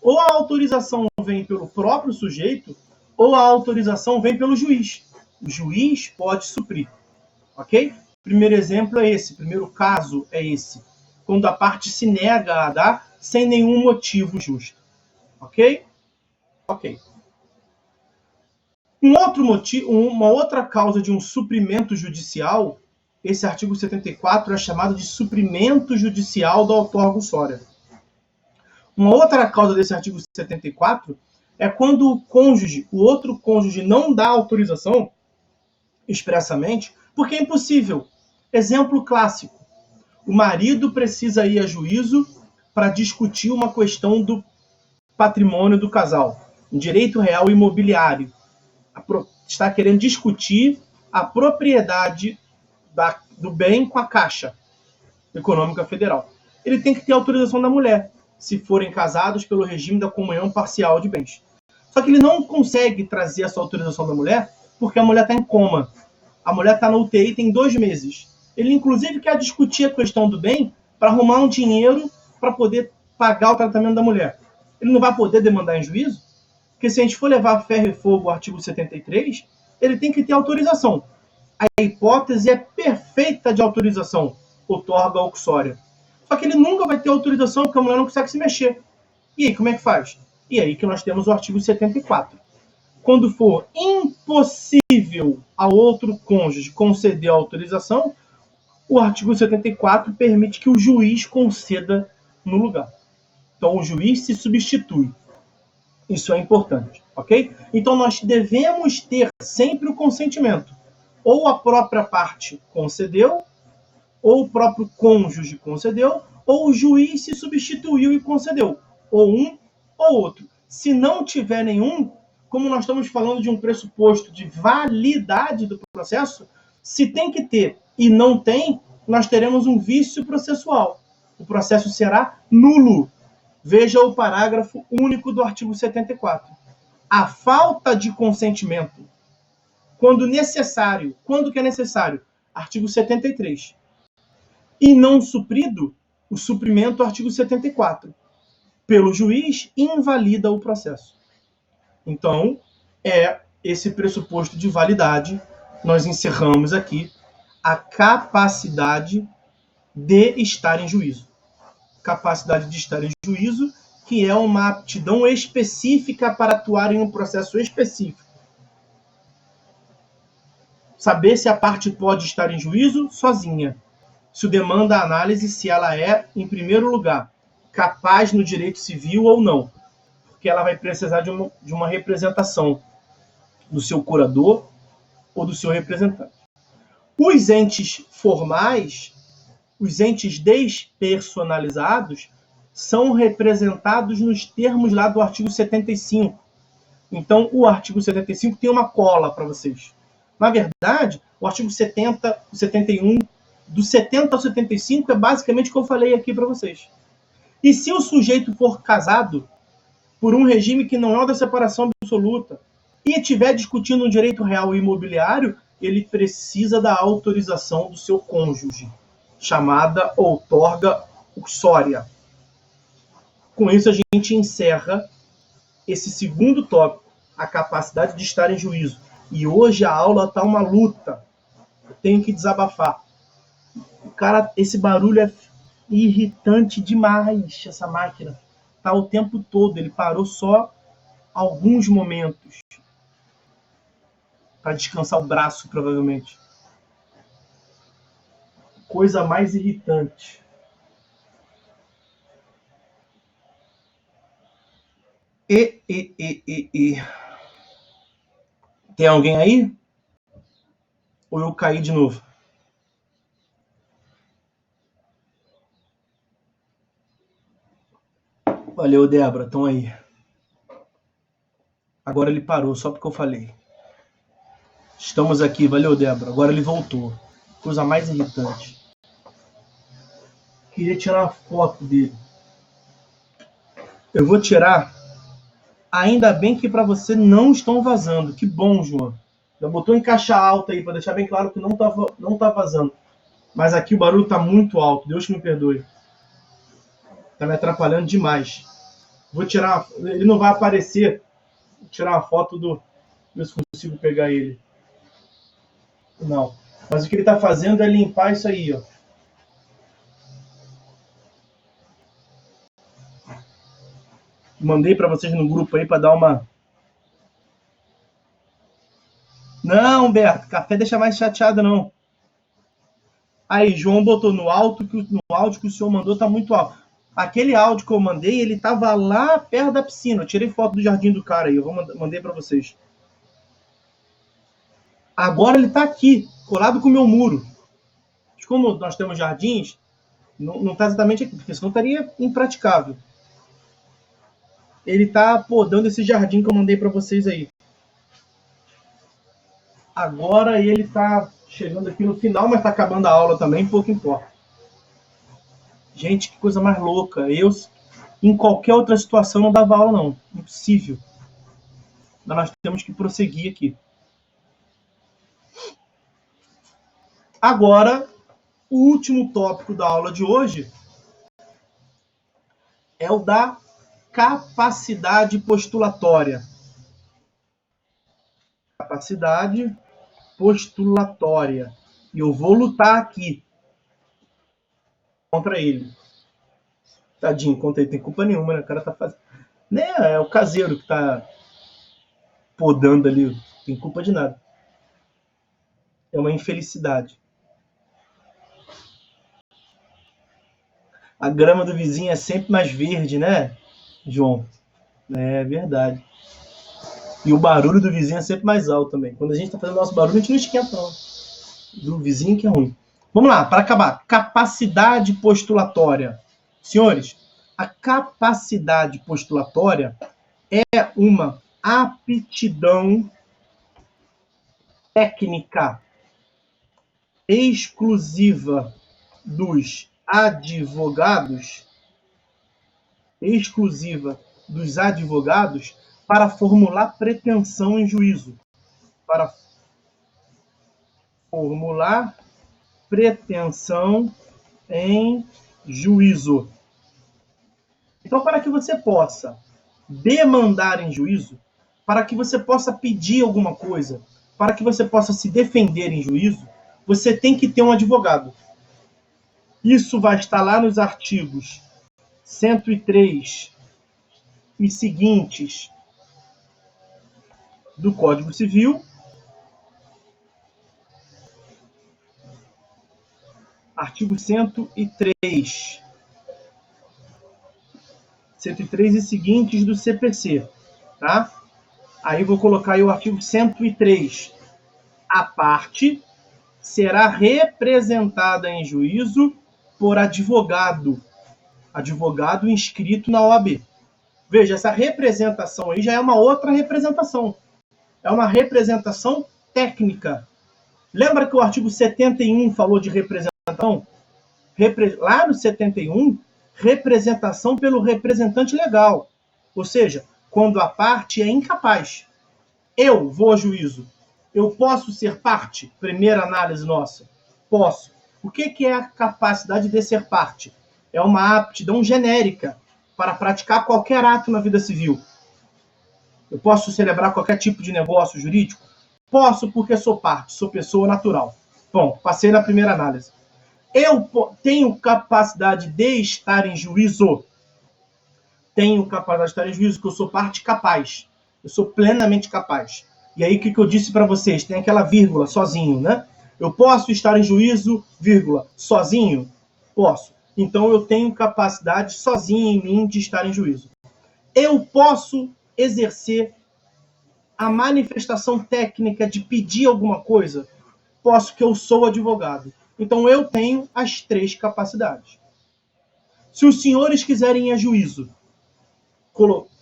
Ou a autorização vem pelo próprio sujeito, ou a autorização vem pelo juiz. O juiz pode suprir. Ok? Primeiro exemplo é esse, primeiro caso é esse. Quando a parte se nega a dar sem nenhum motivo justo. Ok? Ok. Uma outra causa de um suprimento judicial, esse artigo 74 é chamado de suprimento judicial da outorga uxória. Uma outra causa desse artigo 74 é quando o outro cônjuge não dá autorização expressamente, porque é impossível. Exemplo clássico. O marido precisa ir a juízo para discutir uma questão do patrimônio do casal, um direito real imobiliário. Está querendo discutir a propriedade do bem com a Caixa Econômica Federal. Ele tem que ter autorização da mulher, se forem casados pelo regime da comunhão parcial de bens. Só que ele não consegue trazer essa autorização da mulher porque a mulher está em coma. A mulher está na UTI tem 2 meses. Ele, inclusive, quer discutir a questão do bem para arrumar um dinheiro para poder pagar o tratamento da mulher. Ele não vai poder demandar em juízo? Porque se a gente for levar a ferro e fogo o artigo 73, ele tem que ter autorização. A hipótese é perfeita de autorização, outorga uxória. Só que ele nunca vai ter autorização porque a mulher não consegue se mexer. E aí, como é que faz? E aí que nós temos o artigo 74. Quando for impossível ao outro cônjuge conceder a autorização, o artigo 74 permite que o juiz conceda no lugar. Então, o juiz se substitui. Isso é importante, ok? Então, nós devemos ter sempre o consentimento. Ou a própria parte concedeu, ou o próprio cônjuge concedeu, ou o juiz se substituiu e concedeu. Ou um ou outro. Se não tiver nenhum, como nós estamos falando de um pressuposto de validade do processo, se tem que ter e não tem, nós teremos um vício processual. O processo será nulo. Veja o parágrafo único do artigo 74. A falta de consentimento, quando necessário, quando que é necessário? Artigo 73. E não suprido, o suprimento, artigo 74. Pelo juiz, invalida o processo. Então, é esse pressuposto de validade, nós encerramos aqui a capacidade de estar em juízo. Capacidade de estar em juízo, que é uma aptidão específica para atuar em um processo específico. Saber se a parte pode estar em juízo sozinha. Isso demanda a análise se ela é, em primeiro lugar, capaz no direito civil ou não. Porque ela vai precisar de uma representação do seu curador ou do seu representante. Os entes formais, os entes despersonalizados, são representados nos termos lá do artigo 75. Então, o artigo 75 tem uma cola para vocês. Na verdade, o artigo 70, 71, do 70 ao 75 é basicamente o que eu falei aqui para vocês. E se o sujeito for casado por um regime que não é o da separação absoluta e estiver discutindo um direito real imobiliário, ele precisa da autorização do seu cônjuge, chamada outorga uxória. Com isso, a gente encerra esse segundo tópico, a capacidade de estar em juízo. E hoje a aula está uma luta. Eu tenho que desabafar. Cara, esse barulho é irritante demais, essa máquina. Tá o tempo todo, ele parou só alguns momentos para descansar o braço, provavelmente. Coisa mais irritante. Tem alguém aí? Ou eu caí de novo? Valeu, Débora, estão aí. Agora ele parou, só porque eu falei. Estamos aqui, valeu, Débora. Agora ele voltou. Coisa mais irritante. queria tirar uma foto dele. Eu vou tirar. Ainda bem que para você não estão vazando. Que bom, João. Já botou em caixa alta aí, para deixar bem claro que não tá vazando. Mas aqui o barulho tá muito alto. Deus me perdoe. Tá me atrapalhando demais. Vou tirar. Ele não vai aparecer. Vou tirar uma foto do. Ver se consigo pegar ele. Não. Mas o que ele tá fazendo é limpar isso aí, ó. Mandei para vocês no grupo aí para dar uma. Não, Beto, café deixa mais chateado não. Aí, João botou no áudio que o senhor mandou tá muito alto. Aquele áudio que eu mandei, ele tava lá perto da piscina. Eu tirei foto do jardim do cara aí, eu mandei para vocês. Agora ele tá aqui, colado com o meu muro. Mas como nós temos jardins, não tá exatamente aqui, porque senão estaria impraticável. Ele tá podando esse jardim que eu mandei para vocês aí. Agora ele tá chegando aqui no final, mas tá acabando a aula também, pouco importa. Gente, que coisa mais louca. Eu, em qualquer outra situação, não dava aula, não. Impossível. Mas nós temos que prosseguir aqui. Agora, o último tópico da aula de hoje é o da capacidade postulatória. Capacidade postulatória. E eu vou lutar aqui contra ele. Tadinho, contra ele, tem culpa nenhuma, né? O cara tá fazendo. Né? É o caseiro que tá podando ali. Não tem culpa de nada. É uma infelicidade. A grama do vizinho é sempre mais verde, né, João? É verdade. E o barulho do vizinho é sempre mais alto também. Quando a gente tá fazendo nosso barulho, a gente não esquenta, não. Do vizinho que é ruim. Vamos lá, para acabar. Capacidade postulatória. Senhores, a capacidade postulatória é uma aptidão técnica exclusiva dos advogados, para formular pretensão em juízo. Para formular pretensão em juízo. Então, para que você possa demandar em juízo, para que você possa pedir alguma coisa, para que você possa se defender em juízo, você tem que ter um advogado. Isso vai estar lá nos artigos 103 e seguintes do Código Civil. Artigo 103. 103 e seguintes do CPC. Tá? Aí vou colocar aí o artigo 103. A parte será representada em juízo por advogado inscrito na OAB. Veja, essa representação aí já é uma outra representação. É uma representação técnica. Lembra que o artigo 71 falou de representação? Lá no 71, representação pelo representante legal. Ou seja, quando a parte é incapaz. Eu vou a juízo. Eu posso ser parte? Primeira análise nossa. Posso. O que é a capacidade de ser parte? É uma aptidão genérica para praticar qualquer ato na vida civil. Eu posso celebrar qualquer tipo de negócio jurídico? Posso, porque sou parte, sou pessoa natural. Bom, passei na primeira análise. Eu tenho capacidade de estar em juízo? Tenho capacidade de estar em juízo, porque eu sou parte capaz. Eu sou plenamente capaz. E aí, o que eu disse para vocês? Tem aquela vírgula, sozinho, né? Eu posso estar em juízo, vírgula, sozinho? Posso. Então, eu tenho capacidade sozinho em mim de estar em juízo. Eu posso exercer a manifestação técnica de pedir alguma coisa? Posso, que eu sou advogado. Então, eu tenho as três capacidades. Se os senhores quiserem ir a juízo,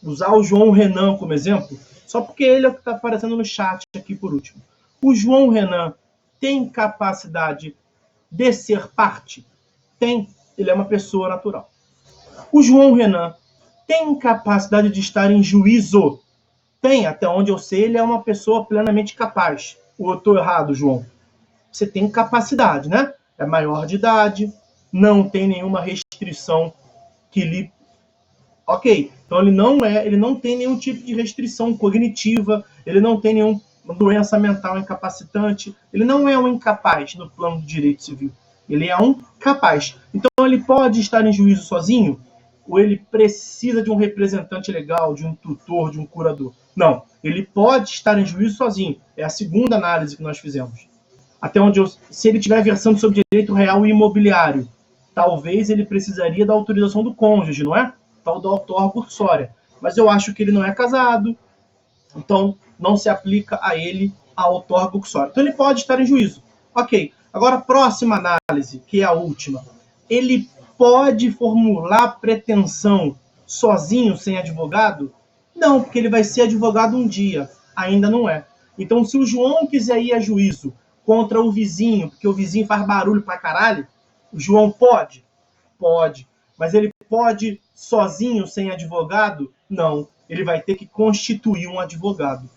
usar o João Renan como exemplo, só porque ele é o que está aparecendo no chat aqui por último. O João Renan tem capacidade de ser parte? Tem. ele é uma pessoa natural. O João Renan tem capacidade de estar em juízo? Tem, até onde eu sei, ele é uma pessoa plenamente capaz. Ou eu estou errado, João? Você tem capacidade, né? É maior de idade, não tem nenhuma restrição que lhe... Ok, então ele não tem nenhum tipo de restrição cognitiva, ele não tem nenhuma doença mental incapacitante, ele não é um incapaz no plano do direito civil. Ele é um capaz. Então ele pode estar em juízo sozinho? Ou ele precisa de um representante legal, de um tutor, de um curador? Não, ele pode estar em juízo sozinho. É a segunda análise que nós fizemos. Até onde se ele estiver versando sobre direito real e imobiliário, talvez ele precisaria da autorização do cônjuge, não é? Tal do autor cursória. Mas eu acho que ele não é casado, então não se aplica a ele a autor cursória. Então ele pode estar em juízo. Ok. Agora, a próxima análise, que é a última. Ele pode formular pretensão sozinho, sem advogado? Não, porque ele vai ser advogado um dia. Ainda não é. Então, se o João quiser ir a juízo contra o vizinho, porque o vizinho faz barulho pra caralho, o João pode? Pode. Mas ele pode sozinho, sem advogado? Não. Ele vai ter que constituir um advogado.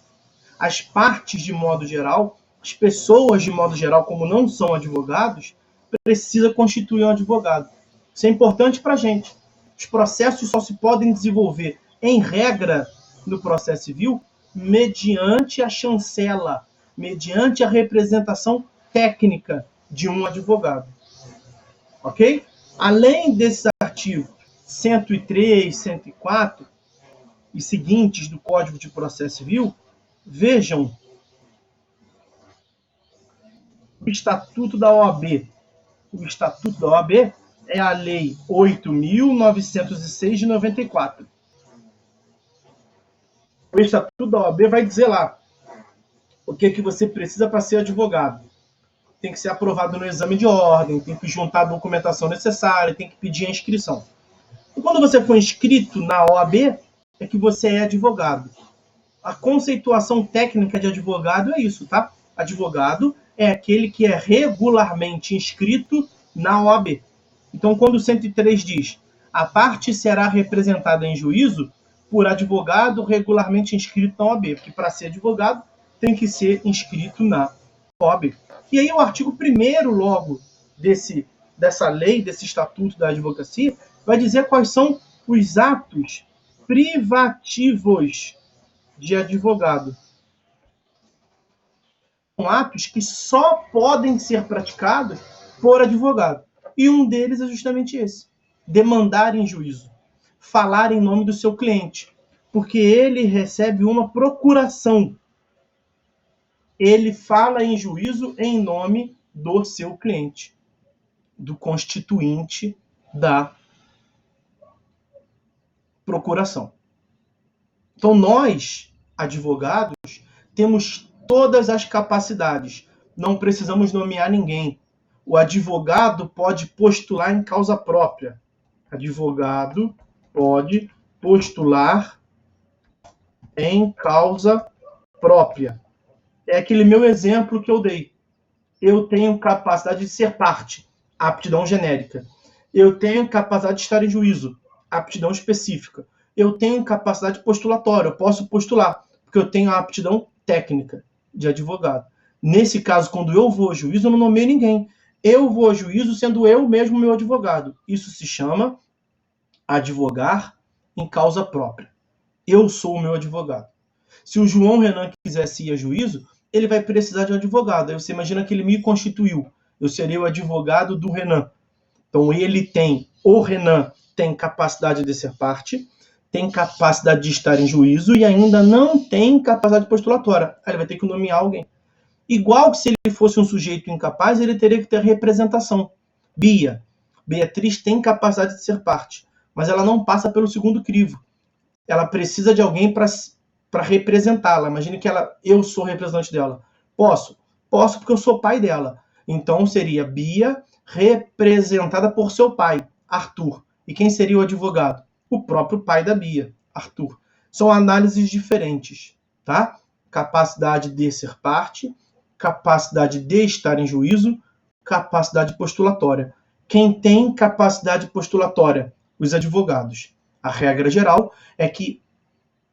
As partes, de modo geral, as pessoas, de modo geral, como não são advogados, precisa constituir um advogado. Isso é importante para a gente. Os processos só se podem desenvolver, em regra, no processo civil, mediante a chancela, mediante a representação técnica de um advogado. Ok? Além desses artigos 103, 104 e seguintes do Código de Processo Civil, vejam o Estatuto da OAB. O Estatuto da OAB é a Lei 8.906 de 94. O Estatuto da OAB vai dizer lá o que você precisa para ser advogado. Tem que ser aprovado no exame de ordem, tem que juntar a documentação necessária, tem que pedir a inscrição. E quando você for inscrito na OAB, é que você é advogado. A conceituação técnica de advogado é isso, tá? Advogado é aquele que é regularmente inscrito na OAB. Então, quando o 103 diz a parte será representada em juízo por advogado regularmente inscrito na OAB, porque para ser advogado tem que ser inscrito na OAB. E aí o artigo 1º logo dessa lei, desse estatuto da advocacia, vai dizer quais são os atos privativos de advogado. São atos que só podem ser praticados por advogado. E um deles é justamente esse: demandar em juízo, falar em nome do seu cliente, porque ele recebe uma procuração. Ele fala em juízo em nome do seu cliente, do constituinte da procuração. Então, nós, advogados, temos todas as capacidades. Não precisamos nomear ninguém. O advogado pode postular em causa própria. Advogado pode postular em causa própria. É aquele meu exemplo que eu dei. Eu tenho capacidade de ser parte, aptidão genérica. Eu tenho capacidade de estar em juízo, aptidão específica. Eu tenho capacidade postulatória, eu posso postular, porque eu tenho a aptidão técnica de advogado. Nesse caso, quando eu vou a juízo, eu não nomeio ninguém. Eu vou a juízo sendo eu mesmo meu advogado. Isso se chama advogar em causa própria. Eu sou o meu advogado. Se o João Renan quisesse ir a juízo, ele vai precisar de um advogado. Aí você imagina que ele me constituiu. Eu serei o advogado do Renan. Então o Renan tem capacidade de ser parte, tem capacidade de estar em juízo e ainda não tem capacidade postulatória. Aí ele vai ter que nomear alguém. Igual que se ele fosse um sujeito incapaz, ele teria que ter representação. Beatriz tem capacidade de ser parte, mas ela não passa pelo segundo crivo. Ela precisa de alguém para representá-la. Imagine que eu sou representante dela. Posso porque eu sou pai dela. Então seria Bia representada por seu pai, Arthur. E quem seria o advogado? O próprio pai da Bia, Arthur. São análises diferentes, tá? Capacidade de ser parte, capacidade de estar em juízo, capacidade postulatória. Quem tem capacidade postulatória? Os advogados. A regra geral é que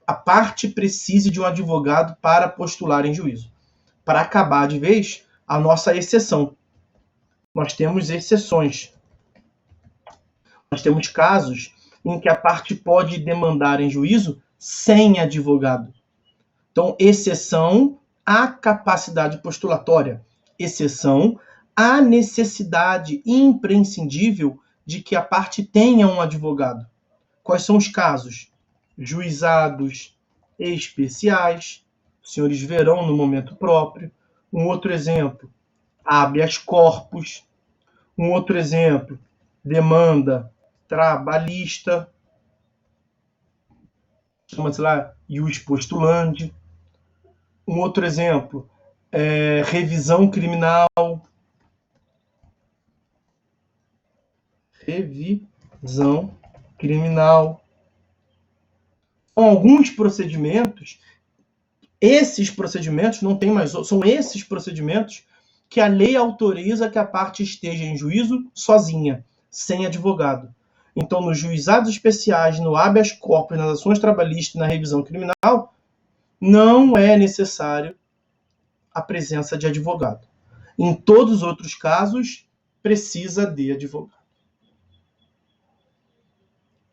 a parte precise de um advogado para postular em juízo. Para acabar de vez, a nossa exceção. Nós temos exceções. Nós temos casos em que a parte pode demandar em juízo sem advogado. Então, exceção à capacidade postulatória. Exceção à necessidade imprescindível de que a parte tenha um advogado. Quais são os casos? Juizados especiais. Os senhores verão no momento próprio. Um outro exemplo, habeas corpus. Um outro exemplo, demanda trabalhista. Chama-se lá ius postulandi. Um outro exemplo, revisão criminal. Revisão criminal. São alguns procedimentos. Esses procedimentos não tem mais, são esses procedimentos que a lei autoriza que a parte esteja em juízo sozinha, sem advogado. Então, nos juizados especiais, no habeas corpus, nas ações trabalhistas e na revisão criminal, não é necessário a presença de advogado. Em todos os outros casos, precisa de advogado.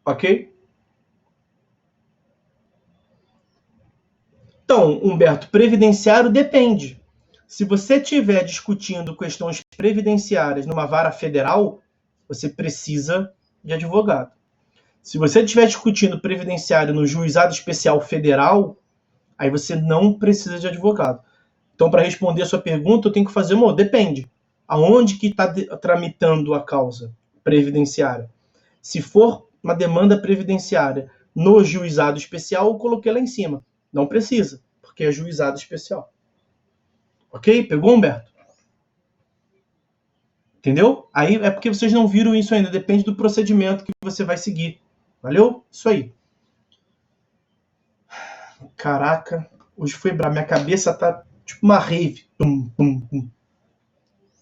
Ok? Então, Humberto, previdenciário depende. Se você estiver discutindo questões previdenciárias numa vara federal, você precisa de advogado. Se você estiver discutindo previdenciário no juizado especial federal, aí você não precisa de advogado. Então, para responder a sua pergunta, eu tenho que fazer depende. Aonde que está tramitando a causa previdenciária? Se for uma demanda previdenciária no juizado especial, eu coloquei lá em cima. Não precisa, porque é juizado especial. Ok? Pegou, Humberto? Entendeu? Aí é porque vocês não viram isso ainda. Depende do procedimento que você vai seguir. Valeu? Isso aí. Caraca, hoje foi brabo. Minha cabeça tá tipo uma rave. Tum, tum, tum.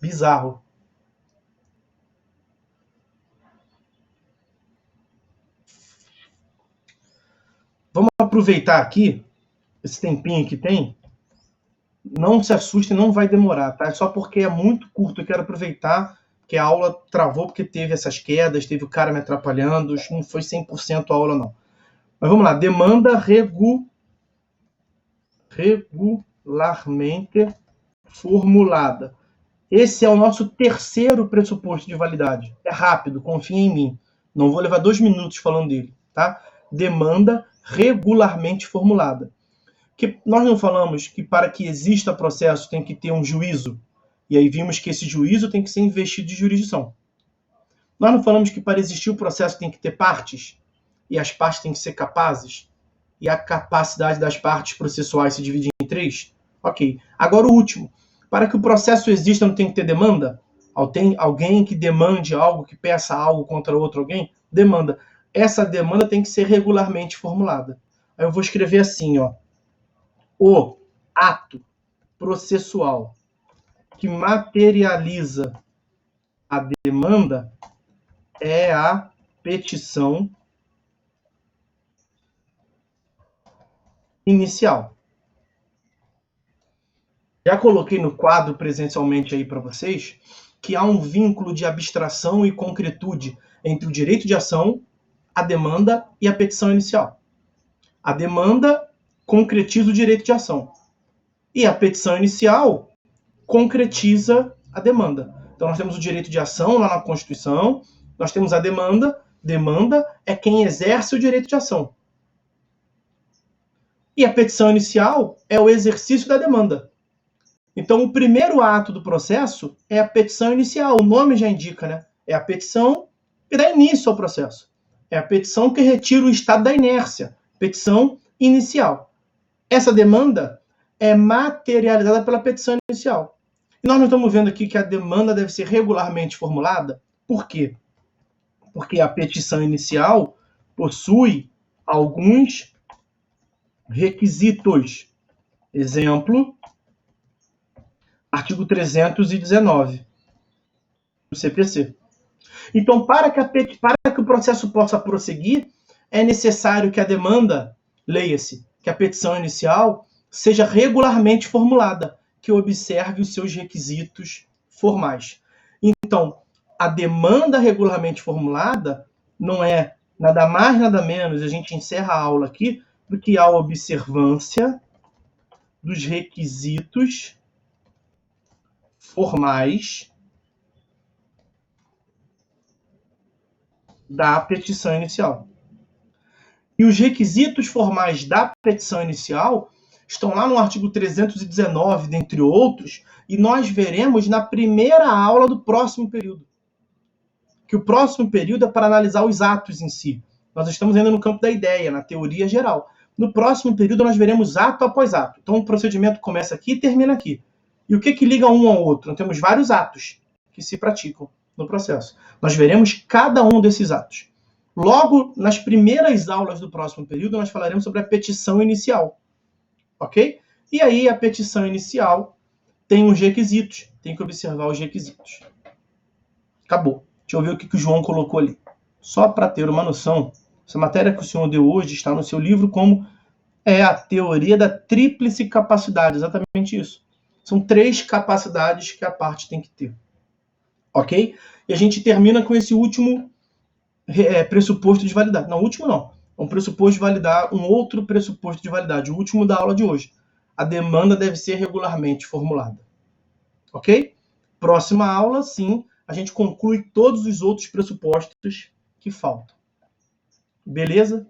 Bizarro. Vamos aproveitar aqui esse tempinho que tem. Não se assustem, não vai demorar, tá? É só porque é muito curto. Eu quero aproveitar que a aula travou porque teve essas quedas, teve o cara me atrapalhando. Não foi 100% a aula, não. Mas vamos lá. Demanda regularmente formulada. Esse é o nosso terceiro pressuposto de validade. É rápido, confia em mim. Não vou levar 2 minutos falando dele, tá? Demanda regularmente formulada. Que nós não falamos que para que exista processo tem que ter um juízo, e aí vimos que esse juízo tem que ser investido de jurisdição. Nós não falamos que para existir o processo tem que ter partes, e as partes têm que ser capazes, e a capacidade das partes processuais se divide em 3? Ok. Agora o último. Para que o processo exista não tem que ter demanda? Alguém que demande algo, que peça algo contra outro alguém? Demanda. Essa demanda tem que ser regularmente formulada. Aí eu vou escrever assim, ó. O ato processual que materializa a demanda é a petição inicial. Já coloquei no quadro presencialmente aí para vocês que há um vínculo de abstração e concretude entre o direito de ação, a demanda e a petição inicial. A demanda concretiza o direito de ação. E a petição inicial concretiza a demanda. Então, nós temos o direito de ação lá na Constituição, nós temos a demanda. Demanda é quem exerce o direito de ação. E a petição inicial é o exercício da demanda. Então, o primeiro ato do processo é a petição inicial. O nome já indica, né? É a petição que dá início ao processo. É a petição que retira o estado da inércia. Petição inicial. Essa demanda é materializada pela petição inicial. E nós não estamos vendo aqui que a demanda deve ser regularmente formulada. Por quê? Porque a petição inicial possui alguns requisitos. Exemplo, artigo 319 do CPC. Então, para que o processo possa prosseguir, é necessário que a demanda, leia-se, que a petição inicial seja regularmente formulada, que observe os seus requisitos formais. Então, a demanda regularmente formulada não é nada mais, nada menos, a gente encerra a aula aqui, do que a observância dos requisitos formais da petição inicial. E os requisitos formais da petição inicial estão lá no artigo 319, dentre outros, e nós veremos na primeira aula do próximo período. Que o próximo período é para analisar os atos em si. Nós estamos ainda no campo da ideia, na teoria geral. No próximo período nós veremos ato após ato. Então o procedimento começa aqui e termina aqui. E o que liga um ao outro? Nós temos vários atos que se praticam no processo. Nós veremos cada um desses atos. Logo, nas primeiras aulas do próximo período, nós falaremos sobre a petição inicial. Ok? E aí, a petição inicial tem uns requisitos. Tem que observar os requisitos. Acabou. Deixa eu ver o que o João colocou ali. Só para ter uma noção, essa matéria que o senhor deu hoje está no seu livro como é a teoria da tríplice capacidade. Exatamente isso. São 3 capacidades que a parte tem que ter. Ok? E a gente termina com esse último pressuposto de validade. Não, o último não. É um pressuposto de validade, um outro pressuposto de validade, o último da aula de hoje. A demanda deve ser regularmente formulada. Ok? Próxima aula, sim, a gente conclui todos os outros pressupostos que faltam. Beleza?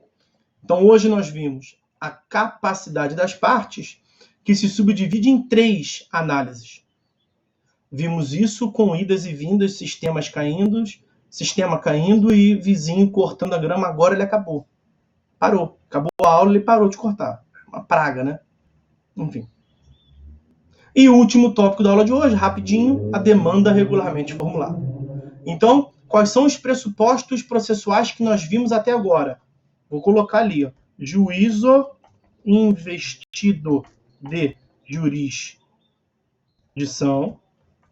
Então, hoje nós vimos a capacidade das partes, que se subdivide em 3 análises. Vimos isso com idas e vindas, sistema caindo e vizinho cortando a grama. Agora ele acabou. Parou. Acabou a aula, ele parou de cortar. Uma praga, né? Enfim. E o último tópico da aula de hoje, rapidinho, a demanda regularmente formulada. Então, quais são os pressupostos processuais que nós vimos até agora? Vou colocar ali, ó. Juízo investido de jurisdição.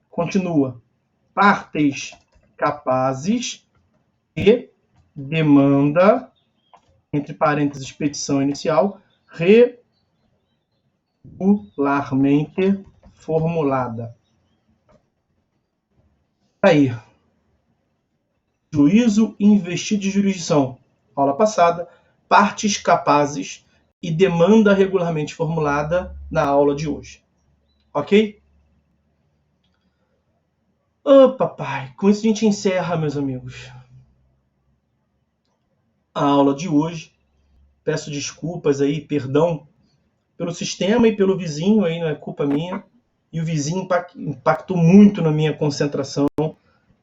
Continua. Partes capazes e demanda, entre parênteses, petição inicial, regularmente formulada. Aí. Juízo investido de jurisdição. Aula passada. Partes capazes e demanda regularmente formulada na aula de hoje. Ok? Papai, com isso a gente encerra, meus amigos, a aula de hoje. Peço desculpas aí, perdão pelo sistema e pelo vizinho aí, não é culpa minha. E o vizinho impactou muito na minha concentração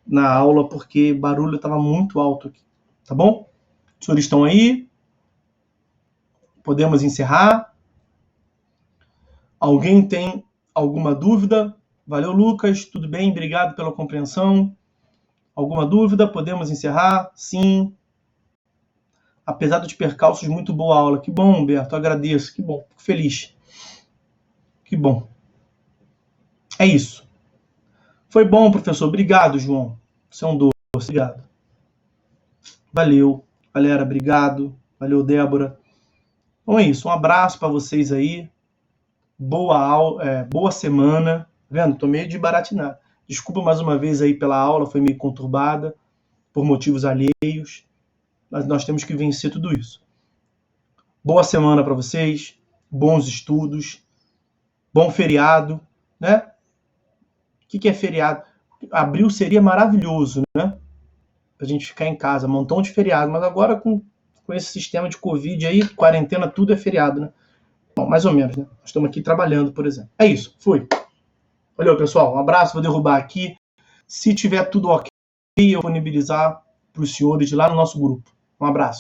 na aula, porque o barulho estava muito alto aqui. Tá bom? Os senhores estão aí? Podemos encerrar? Alguém tem alguma dúvida? Valeu, Lucas. Tudo bem? Obrigado pela compreensão. Alguma dúvida? Podemos encerrar? Sim. Apesar dos percalços, muito boa aula. Que bom, Humberto. Agradeço. Que bom. Fico feliz. Que bom. É isso. Foi bom, professor. Obrigado, João. Você é um doce. Obrigado. Valeu. Galera, obrigado. Valeu, Débora. Então é isso. Um abraço para vocês aí. Boa aula, boa semana. Vendo? Tô meio de baratinar. Desculpa mais uma vez aí pela aula, foi meio conturbada, por motivos alheios, mas nós temos que vencer tudo isso. Boa semana para vocês, bons estudos, bom feriado, né? O que é feriado? Abril seria maravilhoso, né? Pra gente ficar em casa, um montão de feriado, mas agora com esse sistema de Covid aí, quarentena, tudo é feriado, né? Bom, mais ou menos, né? Nós estamos aqui trabalhando, por exemplo. É isso, fui. Valeu, pessoal. Um abraço, vou derrubar aqui. Se tiver tudo ok, eu vou disponibilizar para os senhores lá no nosso grupo. Um abraço.